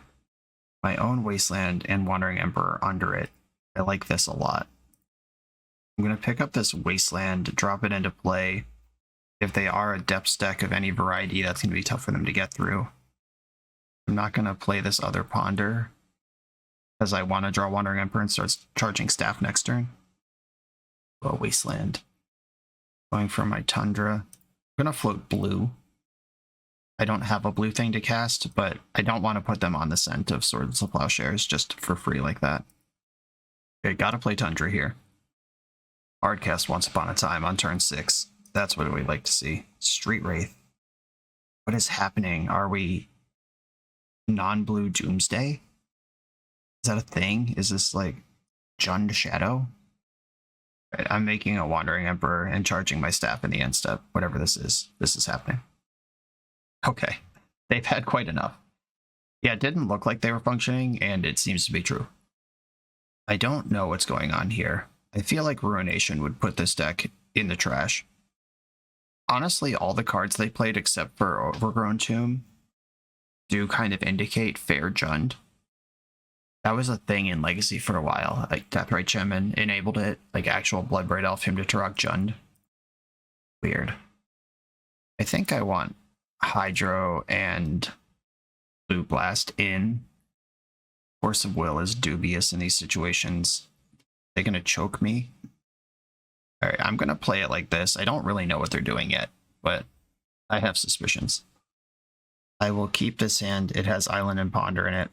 my own Wasteland, and Wandering Emperor under it. I like this a lot. I'm going to pick up this Wasteland, drop it into play. If they are a depth deck of any variety, that's going to be tough for them to get through. I'm not going to play this other Ponder, because I want to draw Wandering Emperor and start charging Staff next turn. Well, Wasteland. Going for my Tundra. I'm going to float blue. I don't have a blue thing to cast, but I don't want to put them on the scent of Swords of Plowshares just for free like that. Okay, gotta play Tundra here. Hard cast Once Upon a Time on turn 6. That's what we'd like to see. Street Wraith. What is happening? Are we non-blue Doomsday? Is that a thing? Is this like Jund Shadow? Right, I'm making a Wandering Emperor and charging my staff in the end step. Whatever this is happening. Okay, they've had quite enough. Yeah, it didn't look like they were functioning, and it seems to be true. I don't know what's going on here. I feel like Ruination would put this deck in the trash. Honestly, all the cards they played except for Overgrown Tomb do kind of indicate fair Jund. That was a thing in Legacy for a while. Like Deathrite Shaman enabled it, like actual Bloodbraid Elf him to Turok Jund. Weird. I think I want Hydro and Blue Blast in. Force of Will is dubious in these situations. They're gonna choke me. Alright, I'm gonna play it like this. I don't really know what they're doing yet, but I have suspicions. I will keep this hand. It has Island and Ponder in it.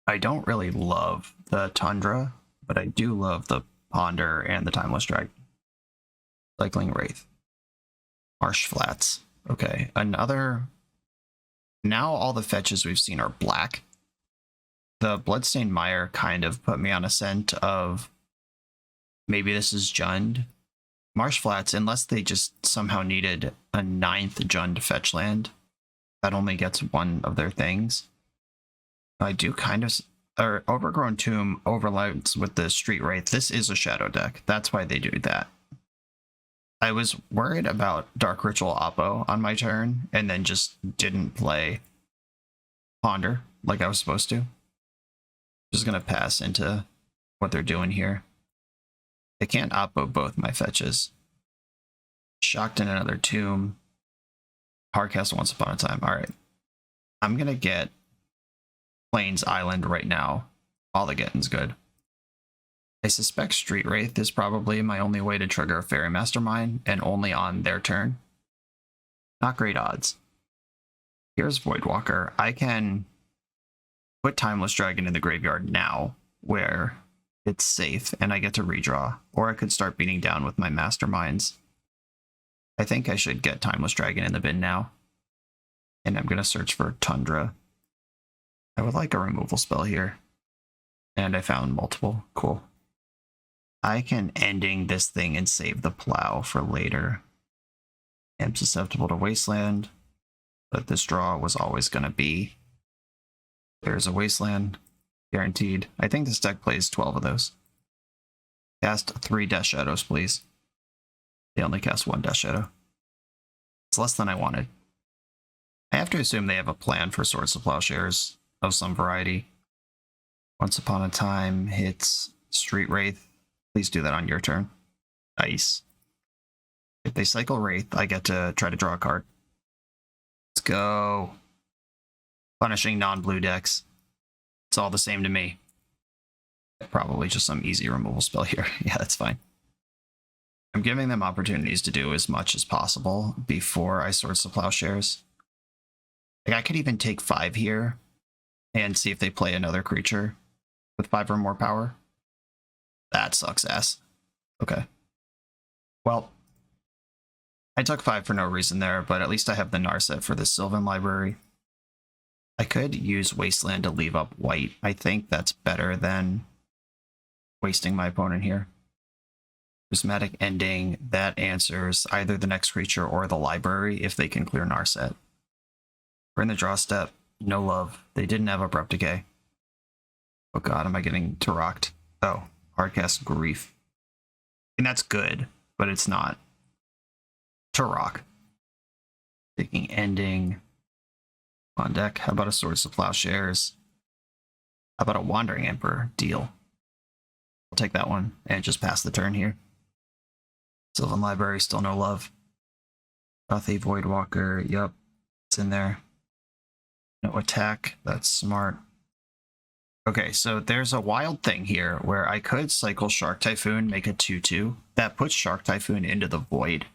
I don't really love the Tundra, but I do love the Ponder and the Timeless Dragon. Cycling Wraith. Marsh Flats. Okay, another... Now all the fetches we've seen are black. The Bloodstained Mire kind of put me on a scent of maybe this is Jund. Marsh Flats, unless they just somehow needed a 9th Jund fetch land that only gets one of their things. I do kind of... Or Overgrown Tomb overlaps with the Street Wraith. This is a shadow deck. That's why they do that. I was worried about Dark Ritual Oppo on my turn, and then just didn't play Ponder like I was supposed to. Just gonna pass into what they're doing here. They can't Oppo both my fetches. Shocked in another Tomb. Hardcast Once Upon a Time. Alright. I'm gonna get Plains Island right now. All the getting's good. I suspect Street Wraith is probably my only way to trigger a Fairy Mastermind, and only on their turn. Not great odds. Here's Voidwalker. I can put Timeless Dragon in the graveyard now, where it's safe, and I get to redraw. Or I could start beating down with my Masterminds. I think I should get Timeless Dragon in the bin now. And I'm going to search for Tundra. I would like a removal spell here. And I found multiple. Cool. I can ending this thing and save the plow for later. I'm susceptible to Wasteland, but this draw was always going to be. There's a Wasteland, guaranteed. I think this deck plays 12 of those. Cast 3 Death Shadows, please. They only cast 1 Death Shadow. It's less than I wanted. I have to assume they have a plan for Swords of Plowshares of some variety. Once Upon a Time hits Street Wraith. Please do that on your turn. Nice. If they cycle Wraith, I get to try to draw a card. Let's go. Punishing non-blue decks. It's all the same to me. Probably just some easy removal spell here. Yeah, that's fine. I'm giving them opportunities to do as much as possible before I Swords to Plowshares. Like, I could even take 5 here and see if they play another creature with 5 or more power. That sucks ass. Okay. Well, I took 5 for no reason there, but at least I have the Narset for the Sylvan Library. I could use Wasteland to leave up white. I think that's better than wasting my opponent here. Prismatic Ending, that answers either the next creature or the library if they can clear Narset. We're in the draw step. No love. They didn't have Abrupt Decay. Oh god, am I getting Turoked? Oh, Hardcast Grief. And that's good, but it's not. Turok. Taking Ending. On deck. How about a Swords to Plowshares? How about a Wandering Emperor? Deal. I'll take that one and just pass the turn here. Sylvan Library, still no love. Rothy Voidwalker, yep, it's in there. No attack, that's smart. Okay, so there's a wild thing here where I could cycle Shark Typhoon, make a 2/2. That puts Shark Typhoon into the void.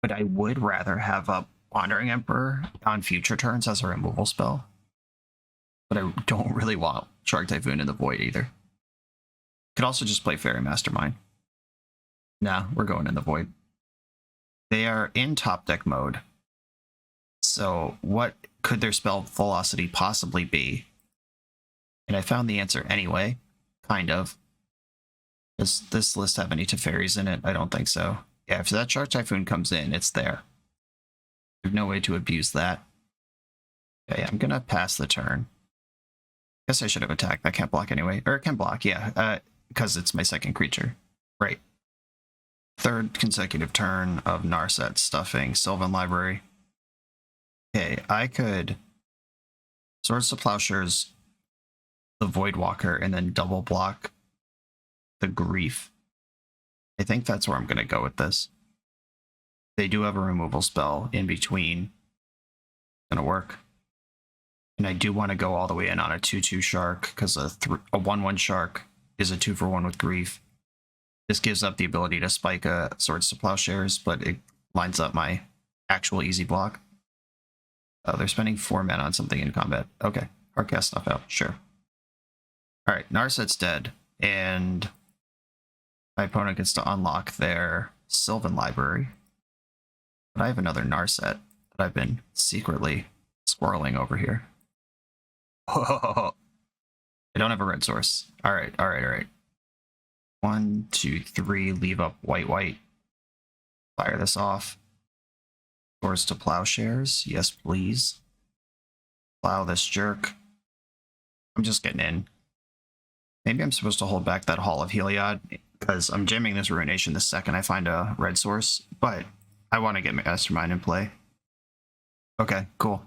But I would rather have up Wandering Emperor on future turns as a removal spell. But I don't really want Shark Typhoon in the Void either. Could also just play Fairy Mastermind. Nah, we're going in the Void. They are in top deck mode. So what could their spell velocity possibly be? And I found the answer anyway, kind of. Does this list have any Teferis in it? I don't think so. Yeah, if that Shark Typhoon comes in, it's there. There's no way to abuse that. Okay, I'm gonna pass the turn. Guess I should have attacked. That can't block anyway. Or it can block, yeah, because it's my second creature. Right. Third consecutive turn of Narset stuffing Sylvan Library. Okay, I could Swords to Plowshares the Voidwalker and then double block the Grief. I think that's where I'm going to go with this. They do have a removal spell in between. Gonna work. And I do want to go all the way in on a 2/2 Shark, because a 1/1 Shark is a 2-for-1 with Grief. This gives up the ability to spike a Swords to Plowshares, but it lines up my actual easy block. Oh, they're spending 4 mana on something in combat. Okay, hard cast stuff out, sure. Alright, Narset's dead, and my opponent gets to unlock their Sylvan Library. But I have another Narset that I've been secretly squirreling over here. Oh, I don't have a red source. Alright. 1, 2, 3, leave up white. Fire this off. Swords to Plowshares. Yes, please. Plow this jerk. I'm just getting in. Maybe I'm supposed to hold back that Hall of Heliod, because I'm jamming this Ruination the second I find a red source, but I want to get Mastermind in play. Okay, cool.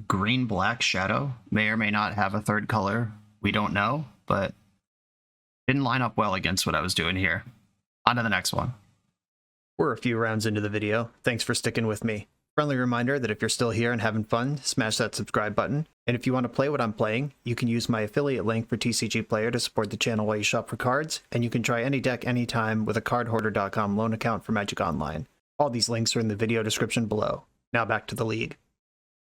Green-Black Shadow may or may not have a third color. We don't know, but didn't line up well against what I was doing here. On to the next one. We're a few rounds into the video. Thanks for sticking with me. Friendly reminder that if you're still here and having fun, smash that subscribe button. And if you want to play what I'm playing, you can use my affiliate link for TCG Player to support the channel while you shop for cards, and you can try any deck anytime with a cardhoarder.com loan account for Magic Online. All these links are in the video description below. Now back to the league.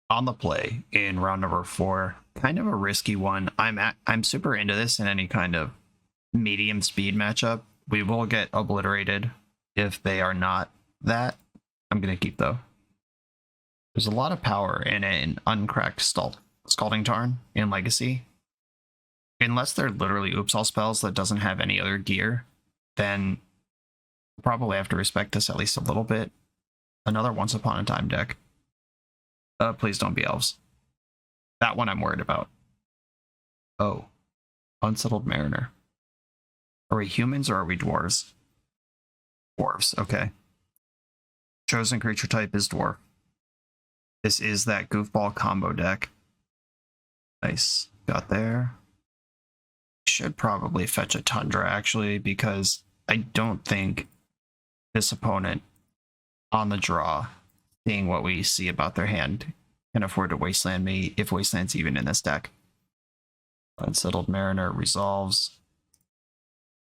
On the play in round number 4, kind of a risky one. I'm super into this in any kind of medium speed matchup. We will get obliterated if they are not that. I'm going to keep though. There's a lot of power in an uncracked Scalding Tarn in Legacy. Unless they're literally oops all spells that doesn't have any other gear, then we'll probably have to respect this at least a little bit. Another Once Upon a Time deck. Please don't be elves. That one I'm worried about. Oh. Unsettled Mariner. Are we humans or are we dwarves? Dwarves, okay. Chosen creature type is dwarf. This is that goofball combo deck. Nice. Got there. Should probably fetch a Tundra, actually, because I don't think this opponent on the draw, seeing what we see about their hand, can afford to Wasteland me, if Wasteland's even in this deck. Unsettled Mariner resolves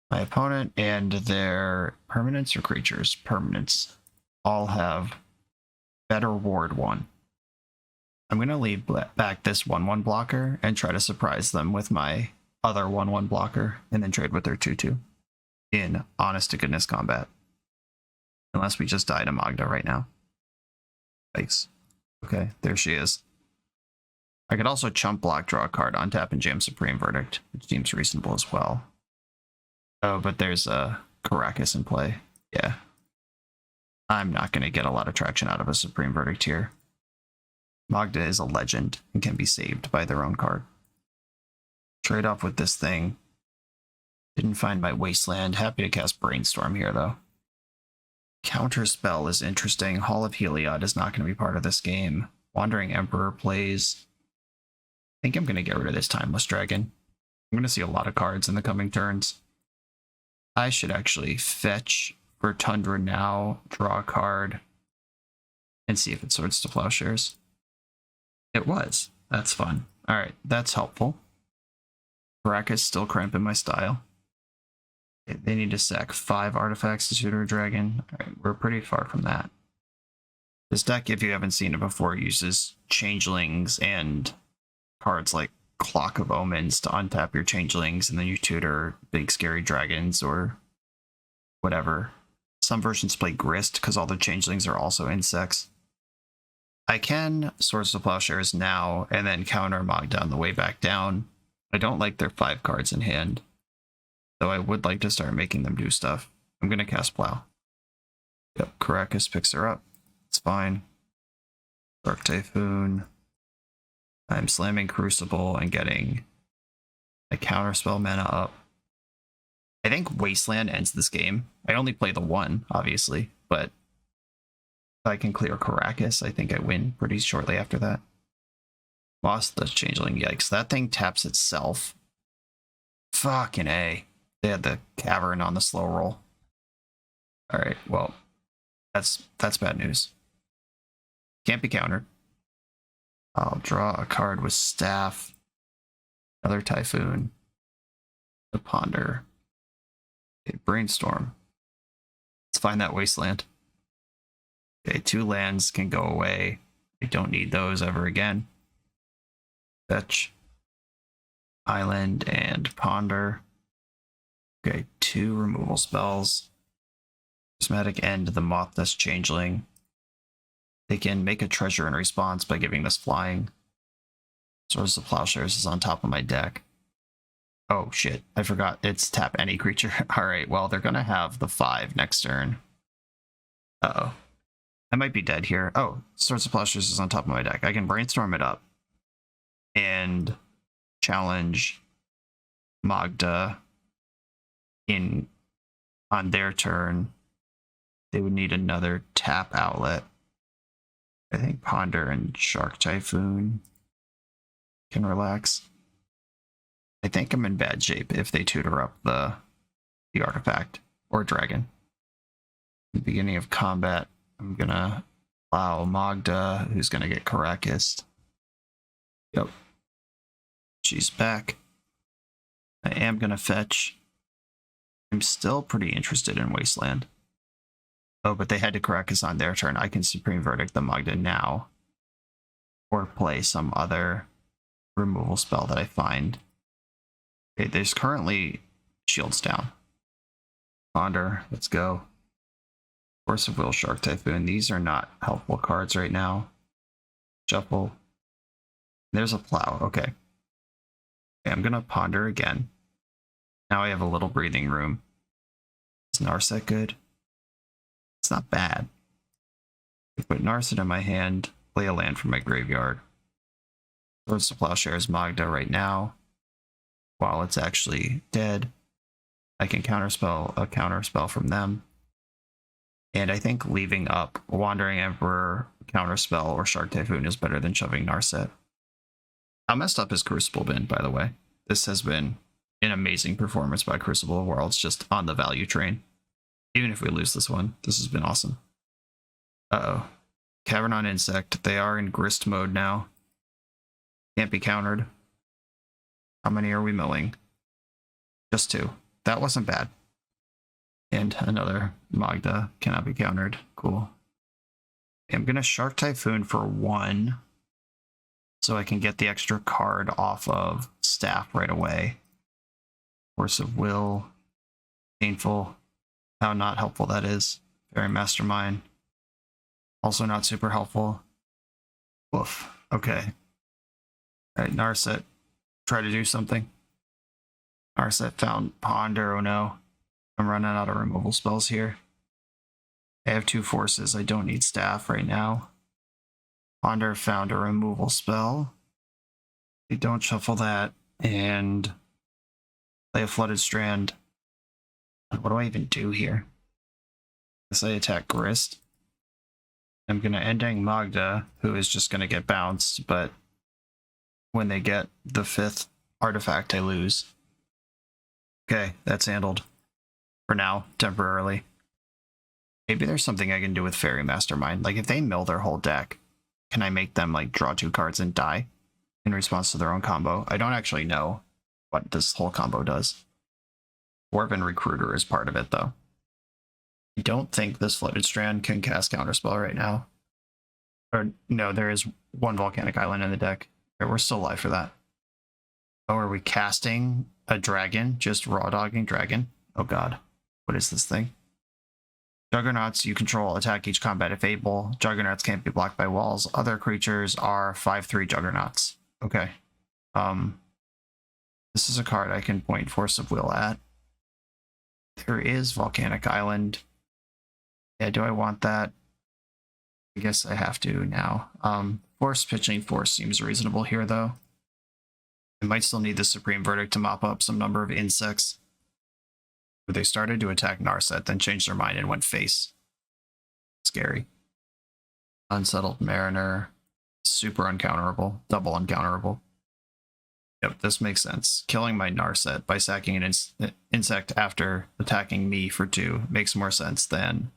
my opponent, and their permanents or creatures? Permanents. All have better ward 1. I'm going to leave back this 1/1 blocker and try to surprise them with my other 1/1 blocker, and then trade with their 2/2 in honest to goodness combat. Unless we just die to Magda right now. Thanks. Okay, there she is. I could also chump block, draw a card, untap, and jam Supreme Verdict, which seems reasonable as well. Oh, but there's a Caracas in play. Yeah. I'm not going to get a lot of traction out of a Supreme Verdict here. Magda is a legend and can be saved by their own card. Trade off with this thing. Didn't find my Wasteland. Happy to cast Brainstorm here, though. Counterspell is interesting. Hall of Heliod is not going to be part of this game. Wandering Emperor plays. I think I'm going to get rid of this Timeless Dragon. I'm going to see a lot of cards in the coming turns. I should actually fetch for Tundra now, draw a card, and see if it Swords to Plowshares. It was. That's fun. Alright, that's helpful. Caracas still cramping my style. They need to sack 5 artifacts to Tutor a Dragon. Alright, we're pretty far from that. This deck, if you haven't seen it before, uses changelings and cards like Clock of Omens to untap your changelings, and then you tutor big scary dragons or whatever. Some versions play Grist because all the changelings are also insects. I can Swords to Plowshares now and then counter Magda on the way back down. I don't like their 5 cards in hand, though I would like to start making them do stuff. I'm going to cast Plow. Yep, Caracas picks her up. It's fine. Dark Typhoon. I'm slamming Crucible and getting a counterspell mana up. I think Wasteland ends this game. I only play the 1, obviously, but if I can clear Caracas, I think I win pretty shortly after that. Lost the Changeling, yikes. That thing taps itself. Fucking A. They had the Cavern on the slow roll. Alright, well, that's bad news. Can't be countered. I'll draw a card with Staff. Another Typhoon. The Ponder. Okay, Brainstorm. Let's find that Wasteland. Okay, 2 lands can go away. I don't need those ever again. Fetch. Island and Ponder. Okay, 2 removal spells. Prismatic End, the Mothness Changeling. They can make a treasure in response by giving this flying. Swords to Plowshares is on top of my deck. Oh shit, I forgot it's tap any creature. Alright, well, they're gonna have the 5 next turn. Uh-oh. I might be dead here. Oh, Swords to Plowshares is on top of my deck. I can brainstorm it up and challenge Magda on their turn. They would need another tap outlet. I think Ponder and Shark Typhoon can relax. I think I'm in bad shape if they tutor up the artifact or dragon. At the beginning of combat, I'm gonna allow Magda, who's gonna get Caracas. Yep. She's back. I am gonna fetch. I'm still pretty interested in Wasteland. Oh, but they had to Caracas on their turn. I can Supreme Verdict the Magda now. Or play some other removal spell that I find. Okay, there's currently shields down. Ponder, let's go. Force of Will, Shark Typhoon. These are not helpful cards right now. Shuffle. There's a Plow. Okay. Okay, I'm gonna Ponder again. Now I have a little breathing room. Is Narset good? It's not bad. I put Narset in my hand, play a land from my graveyard. Swords to Plowshares Magda right now. While it's actually dead, I can counterspell a counterspell from them. And I think leaving up Wandering Emperor, Counterspell, or Shark Typhoon is better than shoving Narset. How messed up has Crucible been, by the way? This has been an amazing performance by Crucible of Worlds, just on the value train. Even if we lose this one, this has been awesome. Uh-oh. Cavern on Insect. They are in Grist mode now. Can't be countered. How many are we milling? Just 2. That wasn't bad. And another Magda cannot be countered. Cool. I'm going to Shark Typhoon for 1. So I can get the extra card off of Staff right away. Force of Will. Painful. How not helpful that is. Very Mastermind. Also not super helpful. Woof. Okay. Alright, Narset. Try to do something. Narset found Ponder. Oh no. I'm running out of removal spells here. I have 2 forces. I don't need Staff right now. Ponder found a removal spell. They don't shuffle that. And play a Flooded Strand. What do I even do here? Guess I attack Grist. I'm going to Endang Magda, who is just going to get bounced, but when they get the 5th artifact, I lose. Okay, that's handled. For now, temporarily. Maybe there's something I can do with Fairy Mastermind. Like, if they mill their whole deck, can I make them, like, draw 2 cards and die in response to their own combo? I don't actually know what this whole combo does. Dwarven Recruiter is part of it, though. I don't think this Flooded Strand can cast Counterspell right now. Or no, there is one volcanic island in the deck. Okay, we're still alive for that. Oh, are we casting a dragon? Just raw dogging dragon? Oh god. What is this thing? Juggernauts you control attack each combat if able. Juggernauts can't be blocked by walls. Other creatures are 5/3 Juggernauts. Okay. This is a card I can point Force of Will at. There is Volcanic Island. Yeah, do I want that? I guess I have to now. Force pitching Force seems reasonable here, though. I might still need the Supreme Verdict to mop up some number of insects. They started to attack Narset, then changed their mind and went face. Scary. Unsettled Mariner. Super uncounterable. Double uncounterable. Yep, this makes sense. Killing my Narset by sacking an insect after attacking me for 2 makes more sense than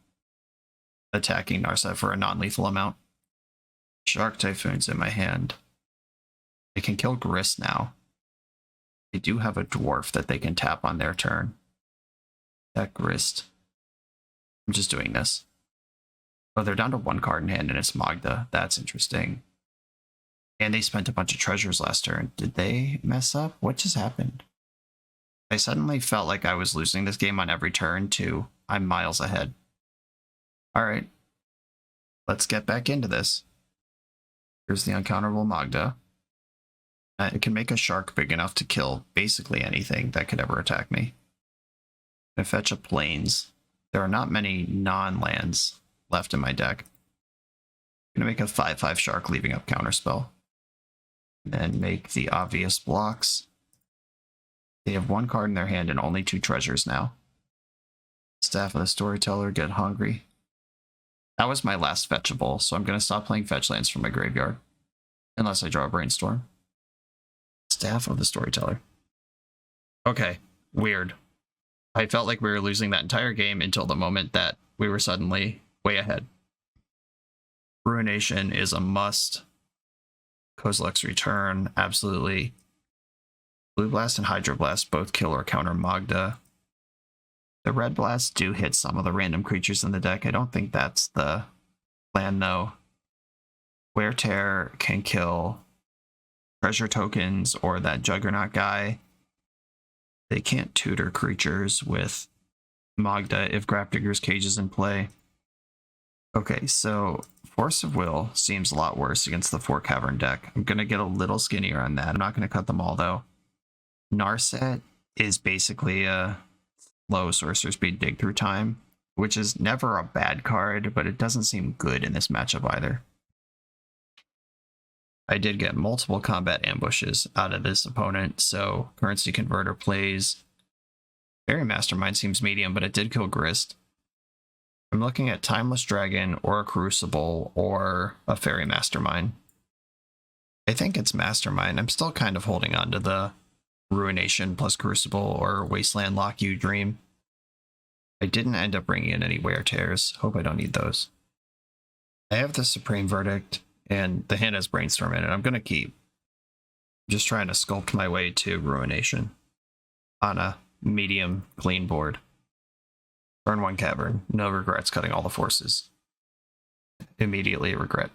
attacking Narset for a non-lethal amount. Shark Typhoon's in my hand. They can kill Grist now. They do have a dwarf that they can tap on their turn. That Grist. I'm just doing this. Oh, they're down to 1 card in hand and it's Magda. That's interesting. And they spent a bunch of treasures last turn. Did they mess up? What just happened? I suddenly felt like I was losing this game on every turn to I'm miles ahead. Alright. Let's get back into this. Here's the uncounterable Magda. It can make a shark big enough to kill basically anything that could ever attack me. I fetch a plains. There are not many non-lands left in my deck. I'm going to make a 5/5 shark leaving up counterspell. And then make the obvious blocks. They have 1 card in their hand and only 2 treasures now. Staff of the Storyteller, get hungry. That was my last fetchable, so I'm going to stop playing fetch lands from my graveyard. Unless I draw a Brainstorm. Staff of the Storyteller. Okay, weird. I felt like we were losing that entire game until the moment that we were suddenly way ahead. Ruination is a must. Kozilek's Return, absolutely. Blue Blast and Hydro Blast both kill or counter Magda. The Red Blasts do hit some of the random creatures in the deck. I don't think that's the plan, though. Wear Tear can kill treasure tokens or that Juggernaut guy. They can't tutor creatures with Magda if Grafdigger's Cage is in play. Okay, so Force of Will seems a lot worse against the 4 Cavern deck. I'm going to get a little skinnier on that. I'm not going to cut them all, though. Narset is basically a low Sorcerer Speed Dig Through Time, which is never a bad card, but it doesn't seem good in this matchup either. I did get multiple combat ambushes out of this opponent, so Currency Converter plays. Fairy Mastermind seems medium, but it did kill Grist. I'm looking at Timeless Dragon or a Crucible or a Fairy Mastermind. I think it's Mastermind. I'm still kind of holding on to the Ruination plus Crucible or Wasteland Lock You Dream. I didn't end up bringing in any Wear Tears. Hope I don't need those. I have the Supreme Verdict, and the hand has Brainstorm in it. I'm going to keep. I'm just trying to sculpt my way to Ruination on a medium clean board. Turn 1 Cavern. No regrets cutting all the forces. Immediately regret.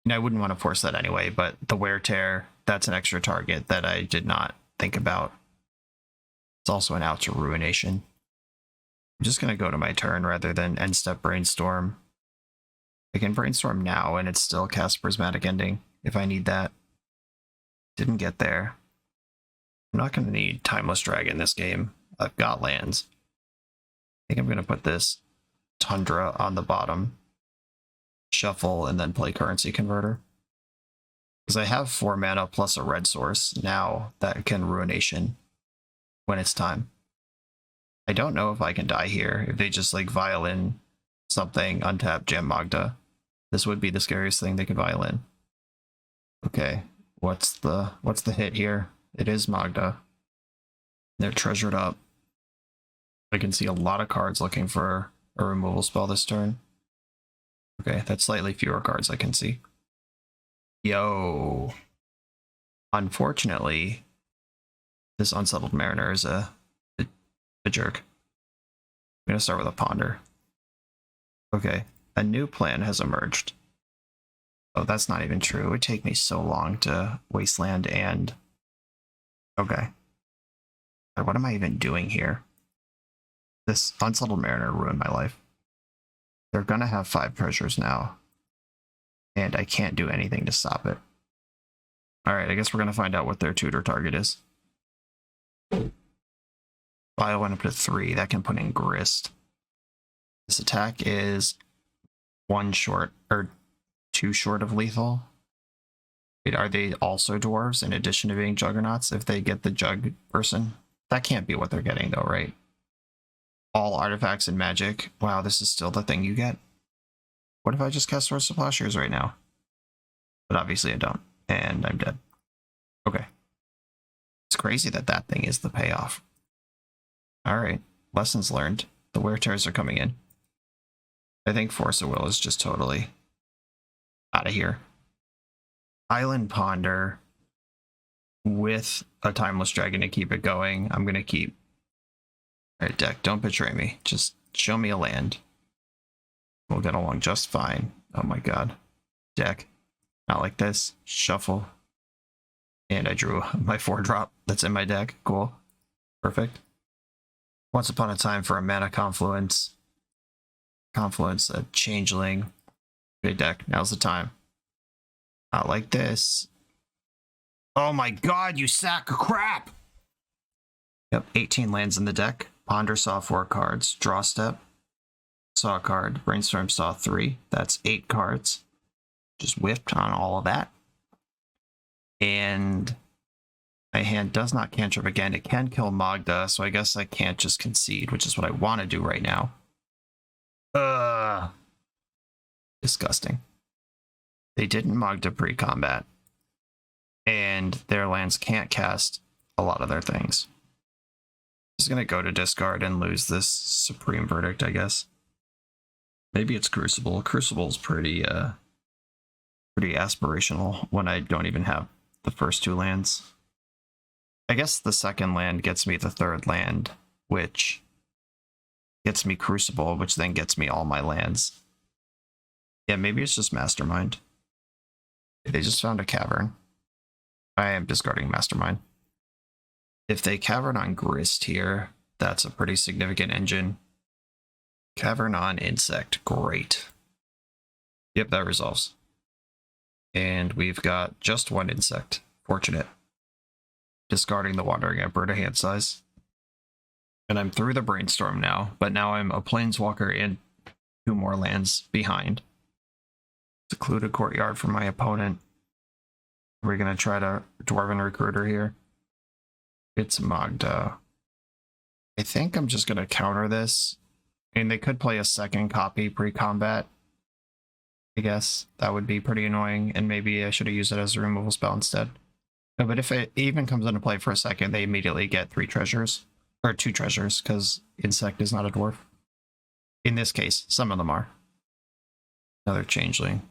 And I wouldn't want to force that anyway, but the Wear Tear, that's an extra target that I did not think about. It's also an out to Ruination. I'm just going to go to my turn rather than end step Brainstorm. I can Brainstorm now and it's still cast Prismatic Ending if I need that. Didn't get there. I'm not going to need Timeless Dragon this game. I've got lands. I think I'm going to put this Tundra on the bottom, shuffle, and then play Currency Converter. Because I have 4 mana plus a red source now that can Ruination when it's time. I don't know if I can die here. If they just like Violin something, untap, jam Magda. This would be the scariest thing they could Violin. Okay, what's the hit here? It is Magda. They're treasured up. I can see a lot of cards looking for a removal spell this turn. Okay, that's slightly fewer cards I can see. Yo. Unfortunately, this Unsettled Mariner is a jerk. I'm going to start with a Ponder. Okay, a new plan has emerged. Oh, that's not even true. It would take me so long to Wasteland and... Okay. What am I even doing here? This Unsettled Mariner ruined my life. They're gonna have 5 treasures now. And I can't do anything to stop it. Alright, I guess we're gonna find out what their tutor target is. I went up to 3. That can put in Grist. This attack is 1 short, or 2 short of lethal. Wait, are they also dwarves in addition to being juggernauts if they get the jug person? That can't be what they're getting though, right? All artifacts and magic. Wow, this is still the thing you get. What if I just cast Source of Plowshares right now? But obviously I don't, and I'm dead. Okay. It's crazy that that thing is the payoff. Alright, lessons learned. The wear tears are coming in. I think Force of Will is just totally out of here. Island Ponder with a Timeless Dragon to keep it going. I'm going to keep... Alright, deck, don't betray me. Just show me a land. We'll get along just fine. Oh my god. Deck. Not like this. Shuffle. And I drew my 4-drop that's in my deck. Cool. Perfect. Once upon a time for a mana confluence. Confluence, a changeling. Good deck. Now's the time. Not like this. Oh my god, you sack of crap! Yep, 18 lands in the deck. Ponder saw 4 cards. Draw step. Saw a card. Brainstorm saw 3. That's 8 cards. Just whiffed on all of that. And my hand does not cantrip again. It can kill Magda, so I guess I can't just concede, which is what I want to do right now. Disgusting. They didn't Magda pre-combat. And their lands can't cast a lot of their things. Just gonna go to discard and lose this Supreme Verdict, I guess. Maybe it's Crucible. Crucible's pretty aspirational when I don't even have the first 2 lands. I guess the second land gets me the 3rd land, which gets me Crucible, which then gets me all my lands. Yeah, maybe it's just Mastermind. They just found a cavern. I am discarding Mastermind. If they cavern on Grist here, that's a pretty significant engine. Cavern on Insect, great. Yep, that resolves. And we've got just 1 insect. Fortunate. Discarding the Wandering Emperor to hand size. And I'm through the Brainstorm now, but now I'm a Planeswalker and 2 more lands behind. Secluded Courtyard for my opponent. We're going to try to Dwarven Recruiter here. It's Magda. I think I'm just going to counter this. And they could play a second copy pre-combat. I guess that would be pretty annoying, and maybe I should have used it as a removal spell instead. No, but if it even comes into play for a second, they immediately get 3 treasures. Or 2 treasures, because Insect is not a dwarf. In this case, some of them are. Another Changeling.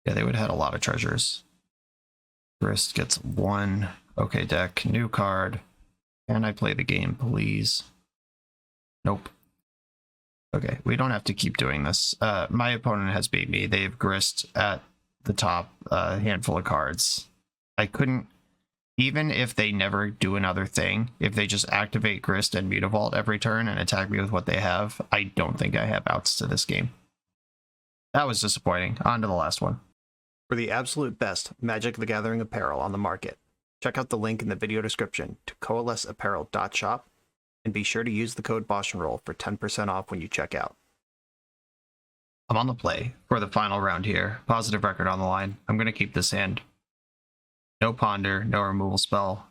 Yeah, they would have had a lot of treasures. Grist gets 1. Okay, deck. New card. Can I play the game, please? Nope. Okay, we don't have to keep doing this. My opponent has beat me. They've Grist at the top, handful of cards. I couldn't, even if they never do another thing, if they just activate Grist and Mutavault every turn and attack me with what they have, I don't think I have outs to this game. That was disappointing. On to the last one. For the absolute best Magic the Gathering apparel on the market, check out the link in the video description to coalesceapparel.shop, and be sure to use the code BoshNRoll for 10% off when you check out. I'm on the play for the final round here. Positive record on the line. I'm going to keep this hand. No Ponder, no removal spell.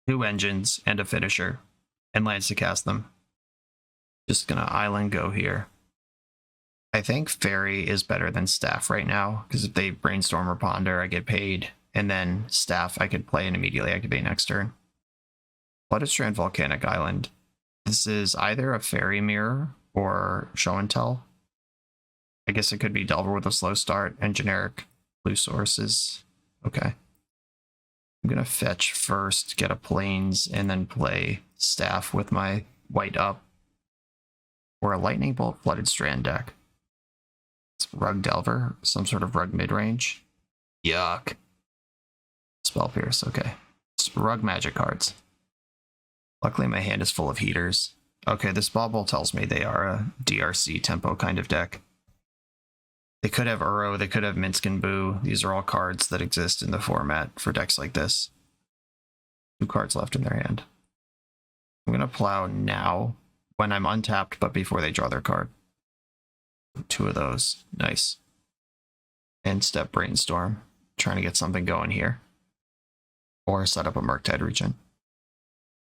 2 engines and a finisher. And lands to cast them. Just going to Island go here. I think Fairy is better than Staff right now, because if they Brainstorm or Ponder, I get paid. And then Staff I could play and immediately activate next turn. Blooded Strand Volcanic Island. This is either a Fairy Mirror or Show and Tell. I guess it could be Delver with a slow start and generic blue sources. Okay. I'm going to fetch first, get a Plains, and then play Staff with my white up. Or a Lightning Bolt Flooded Strand deck. It's Rug Delver, some sort of rug mid-range. Yuck. Spell Pierce, okay. It's rug magic cards. Luckily my hand is full of heaters. Okay, this bauble tells me they are a DRC tempo kind of deck. They could have Uro, they could have Minsk and Boo. These are all cards that exist in the format for decks like this. 2 cards left in their hand. I'm going to plow now when I'm untapped, but before they draw their card. 2 of those. Nice. And step Brainstorm. Trying to get something going here. Or set up a Murktide Regent.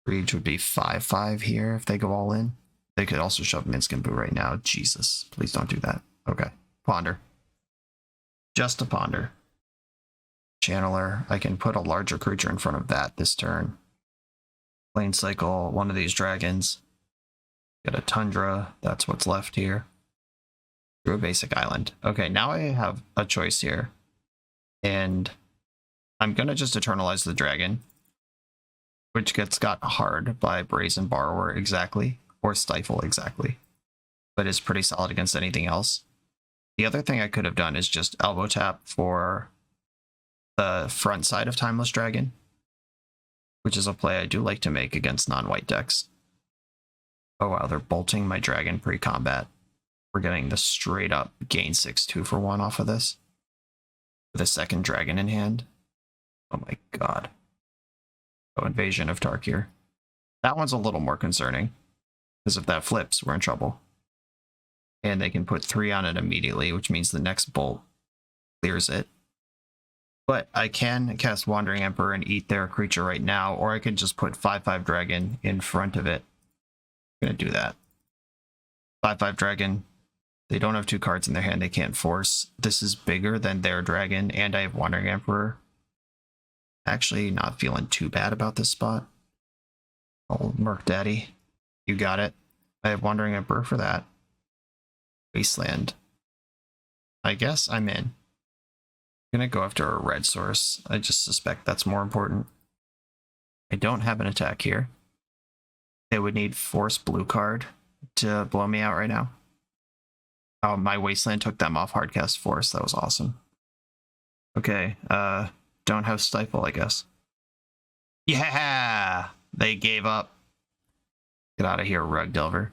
Reach would be 5/5 here if they go all in. They could also shove Minsk and Boo right now. Jesus, please don't do that. Okay. Ponder. Just a ponder. Channeler. I can put a larger creature in front of that this turn. Plane cycle one of these dragons. Get a Tundra. That's what's left here. Through a basic island. Okay, now I have a choice here. And I'm going to just Eternalize the dragon, which gets got hard by Brazen Borrower exactly, or Stifle exactly, but is pretty solid against anything else. The other thing I could have done is just elbow tap for the front side of Timeless Dragon, which is a play I do like to make against non-white decks. Oh wow, they're bolting my dragon pre-combat. We're getting the straight up gain 6 2-for-1 off of this. With a second dragon in hand. Oh my god. Oh, Invasion of Tarkir. That one's a little more concerning, because if that flips, we're in trouble. And they can put 3 on it immediately, which means the next bolt clears it. But I can cast Wandering Emperor and eat their creature right now, or I can just put 5/5 Dragon in front of it. I'm going to do that. 5/5 Dragon. They don't have 2 cards in their hand they can't force. This is bigger than their dragon, and I have Wandering Emperor. Actually, not feeling too bad about this spot. Old Merc Daddy. You got it. I have Wandering Emperor for that. Wasteland. I guess I'm in. I'm gonna go after a red source. I just suspect that's more important. I don't have an attack here. They would need Force Blue card to blow me out right now. Oh, my Wasteland took them off Hardcast Force. That was awesome. Okay, don't have Stifle, I guess. Yeah! They gave up. Get out of here, Rug Delver.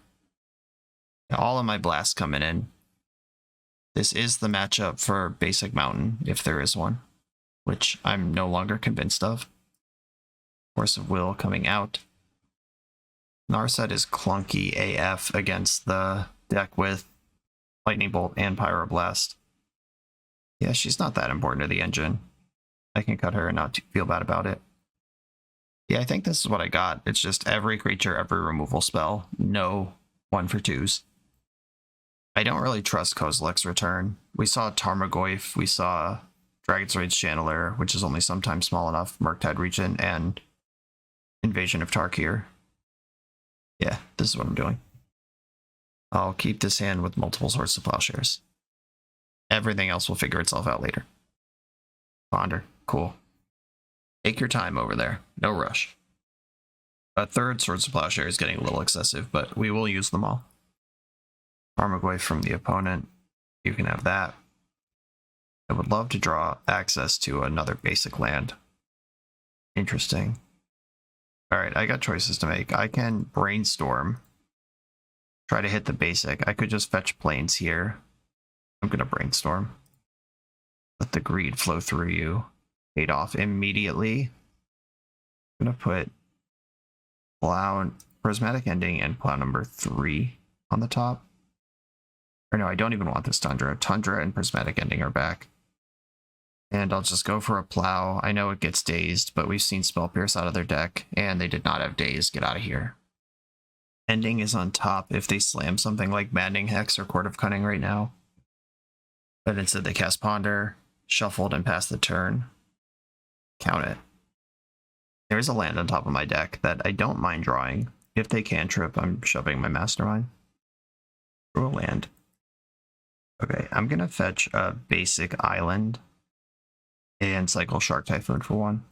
All of my blasts coming in. This is the matchup for Basic Mountain, if there is one, which I'm no longer convinced of. Force of Will coming out. Narset is clunky AF against the deck with Lightning Bolt and Pyroblast. Yeah, she's not that important to the engine. I can cut her and not feel bad about it. Yeah, I think this is what I got. It's just every creature, every removal spell. No 1-for-2s. I don't really trust Kozilek's return. We saw Tarmogoyf, we saw Dragon's Rage Channeler, which is only sometimes small enough, Murktide Regent, and Invasion of Tarkir. Yeah, this is what I'm doing. I'll keep this hand with multiple Swords to Plowshares. Everything else will figure itself out later. Ponder. Cool. Take your time over there. No rush. A third Swords to Plowshare is getting a little excessive, but we will use them all. Tarmogoyf from the opponent. You can have that. I would love to draw access to another basic land. Interesting. Alright, I got choices to make. I can Brainstorm. Try to hit the basic. I could just fetch planes here. I'm going to Brainstorm. Let the greed flow through you. Paid off immediately. I'm going to put Plow, Prismatic Ending and Plow number 3 on the top. Or no, I don't even want this Tundra. Tundra and Prismatic Ending are back. And I'll just go for a Plow. I know it gets dazed, but we've seen Spell Pierce out of their deck, and they did not have Daze. Get out of here. Ending is on top if they slam something like Maddening Hex or Court of Cunning right now. But instead they cast Ponder, shuffled, and passed the turn. Count it. There is a land on top of my deck that I don't mind drawing. If they cantrip, I'm shoving my Mastermind. Draw a land. Okay, I'm gonna fetch a basic island and cycle Shark Typhoon for 1.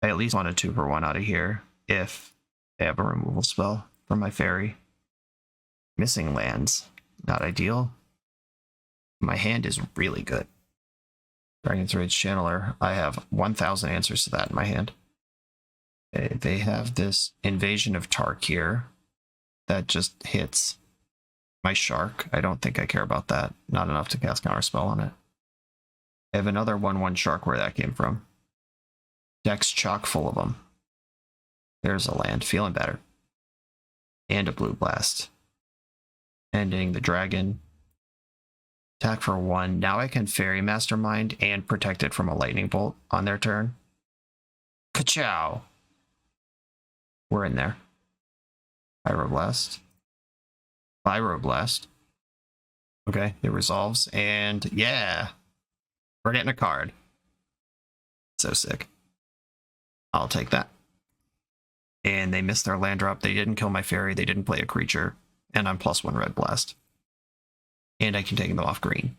I at least want a 2-for-1 out of here if they have a removal spell from my fairy. Missing lands. Not ideal. My hand is really good. Dragon's Rage Channeler. I have 1,000 answers to that in my hand. They have this Invasion of Tark here that just hits my Shark. I don't think I care about that. Not enough to cast Counterspell on it. I have another 1/1 Shark where that came from. Deck's chock full of them. There's a land. Feeling better. And a Blue Blast. Ending the dragon. Attack for 1. Now I can Fairy Mastermind and protect it from a Lightning Bolt on their turn. Ka-chow! We're in there. Pyroblast. Pyroblast. Okay, it resolves. And yeah! We're getting a card. So sick. I'll take that. And they missed their land drop. They didn't kill my fairy. They didn't play a creature. And I'm +1 red blast. And I can take them off green.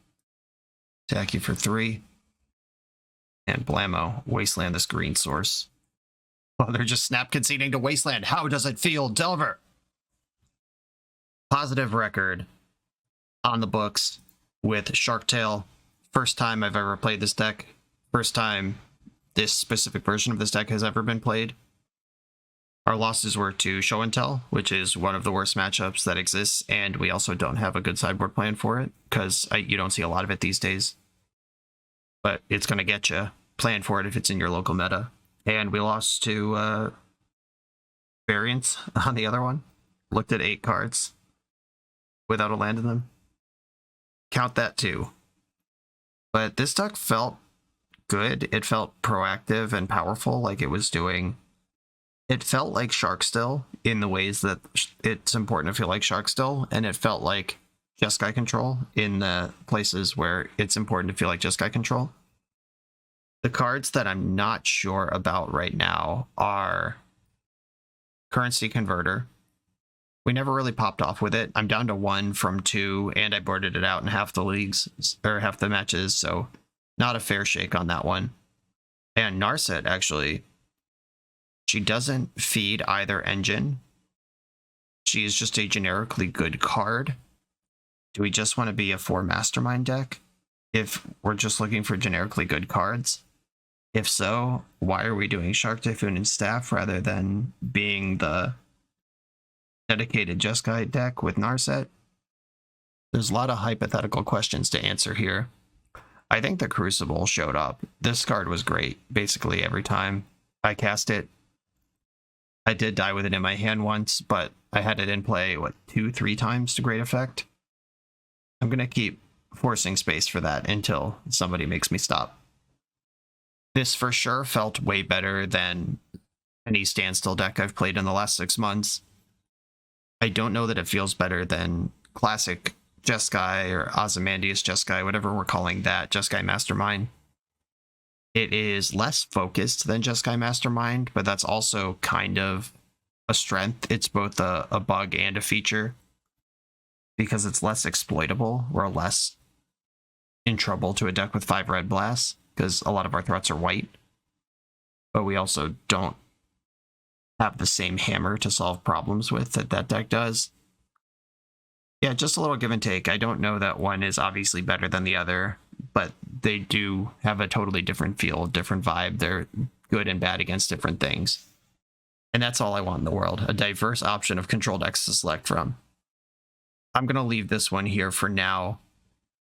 Attack you for 3. And blammo. Wasteland this green source. Oh, they're just snap conceding to Wasteland. How does it feel, Delver? Positive record on the books with SharkStill. First time I've ever played this deck. First time this specific version of this deck has ever been played. Our losses were to Show and Tell, which is one of the worst matchups that exists, and we also don't have a good sideboard plan for it, because you don't see a lot of it these days. But it's going to get you. Plan for it if it's in your local meta. And we lost to Variants on the other one. Looked at 8 cards without a land in them. Count that too. But this deck felt good. It felt proactive and powerful, like it was doing. It felt like SharkStill in the ways that it's important to feel like SharkStill, and it felt like Jeskai Control in the places where it's important to feel like Jeskai Control. The cards that I'm not sure about right now are Currency Converter. We never really popped off with it. I'm down to 1 from 2, and I boarded it out in half the leagues, or half the matches, so not a fair shake on that one. And Narset, actually, she doesn't feed either engine. She is just a generically good card. Do we just want to be a 4 Mastermind deck if we're just looking for generically good cards? If so, why are we doing Shark Typhoon and Staff rather than being the dedicated Jeskai deck with Narset? There's a lot of hypothetical questions to answer here. I think the Crucible showed up. This card was great basically every time I cast it. I did die with it in my hand once, but I had it in play, 2-3 times to great effect. I'm going to keep forcing space for that until somebody makes me stop. This for sure felt way better than any standstill deck I've played in the last 6 months. I don't know that it feels better than classic Jeskai or Ozymandias Jeskai, whatever we're calling that, Jeskai Mastermind. It is less focused than Jeskai Mastermind, but that's also kind of a strength. It's both a bug and a feature because it's less exploitable. We're less in trouble to a deck with 5 red blasts because a lot of our threats are white, but we also don't have the same hammer to solve problems with that deck does. Yeah, just a little give and take. I don't know that one is obviously better than the other, but they do have a totally different feel, different vibe. They're good and bad against different things. And that's all I want in the world, a diverse option of control decks to select from. I'm going to leave this one here for now.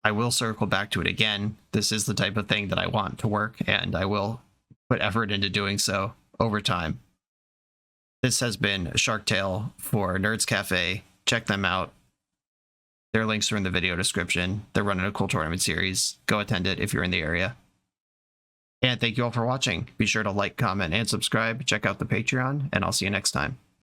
I will circle back to it again. This is the type of thing that I want to work, and I will put effort into doing so over time. This has been SharkStill for Nerds Cafe. Check them out. Their links are in the video description. They're running a cool tournament series. Go attend it if you're in the area. And thank you all for watching. Be sure to like, comment, and subscribe. Check out the Patreon, and I'll see you next time.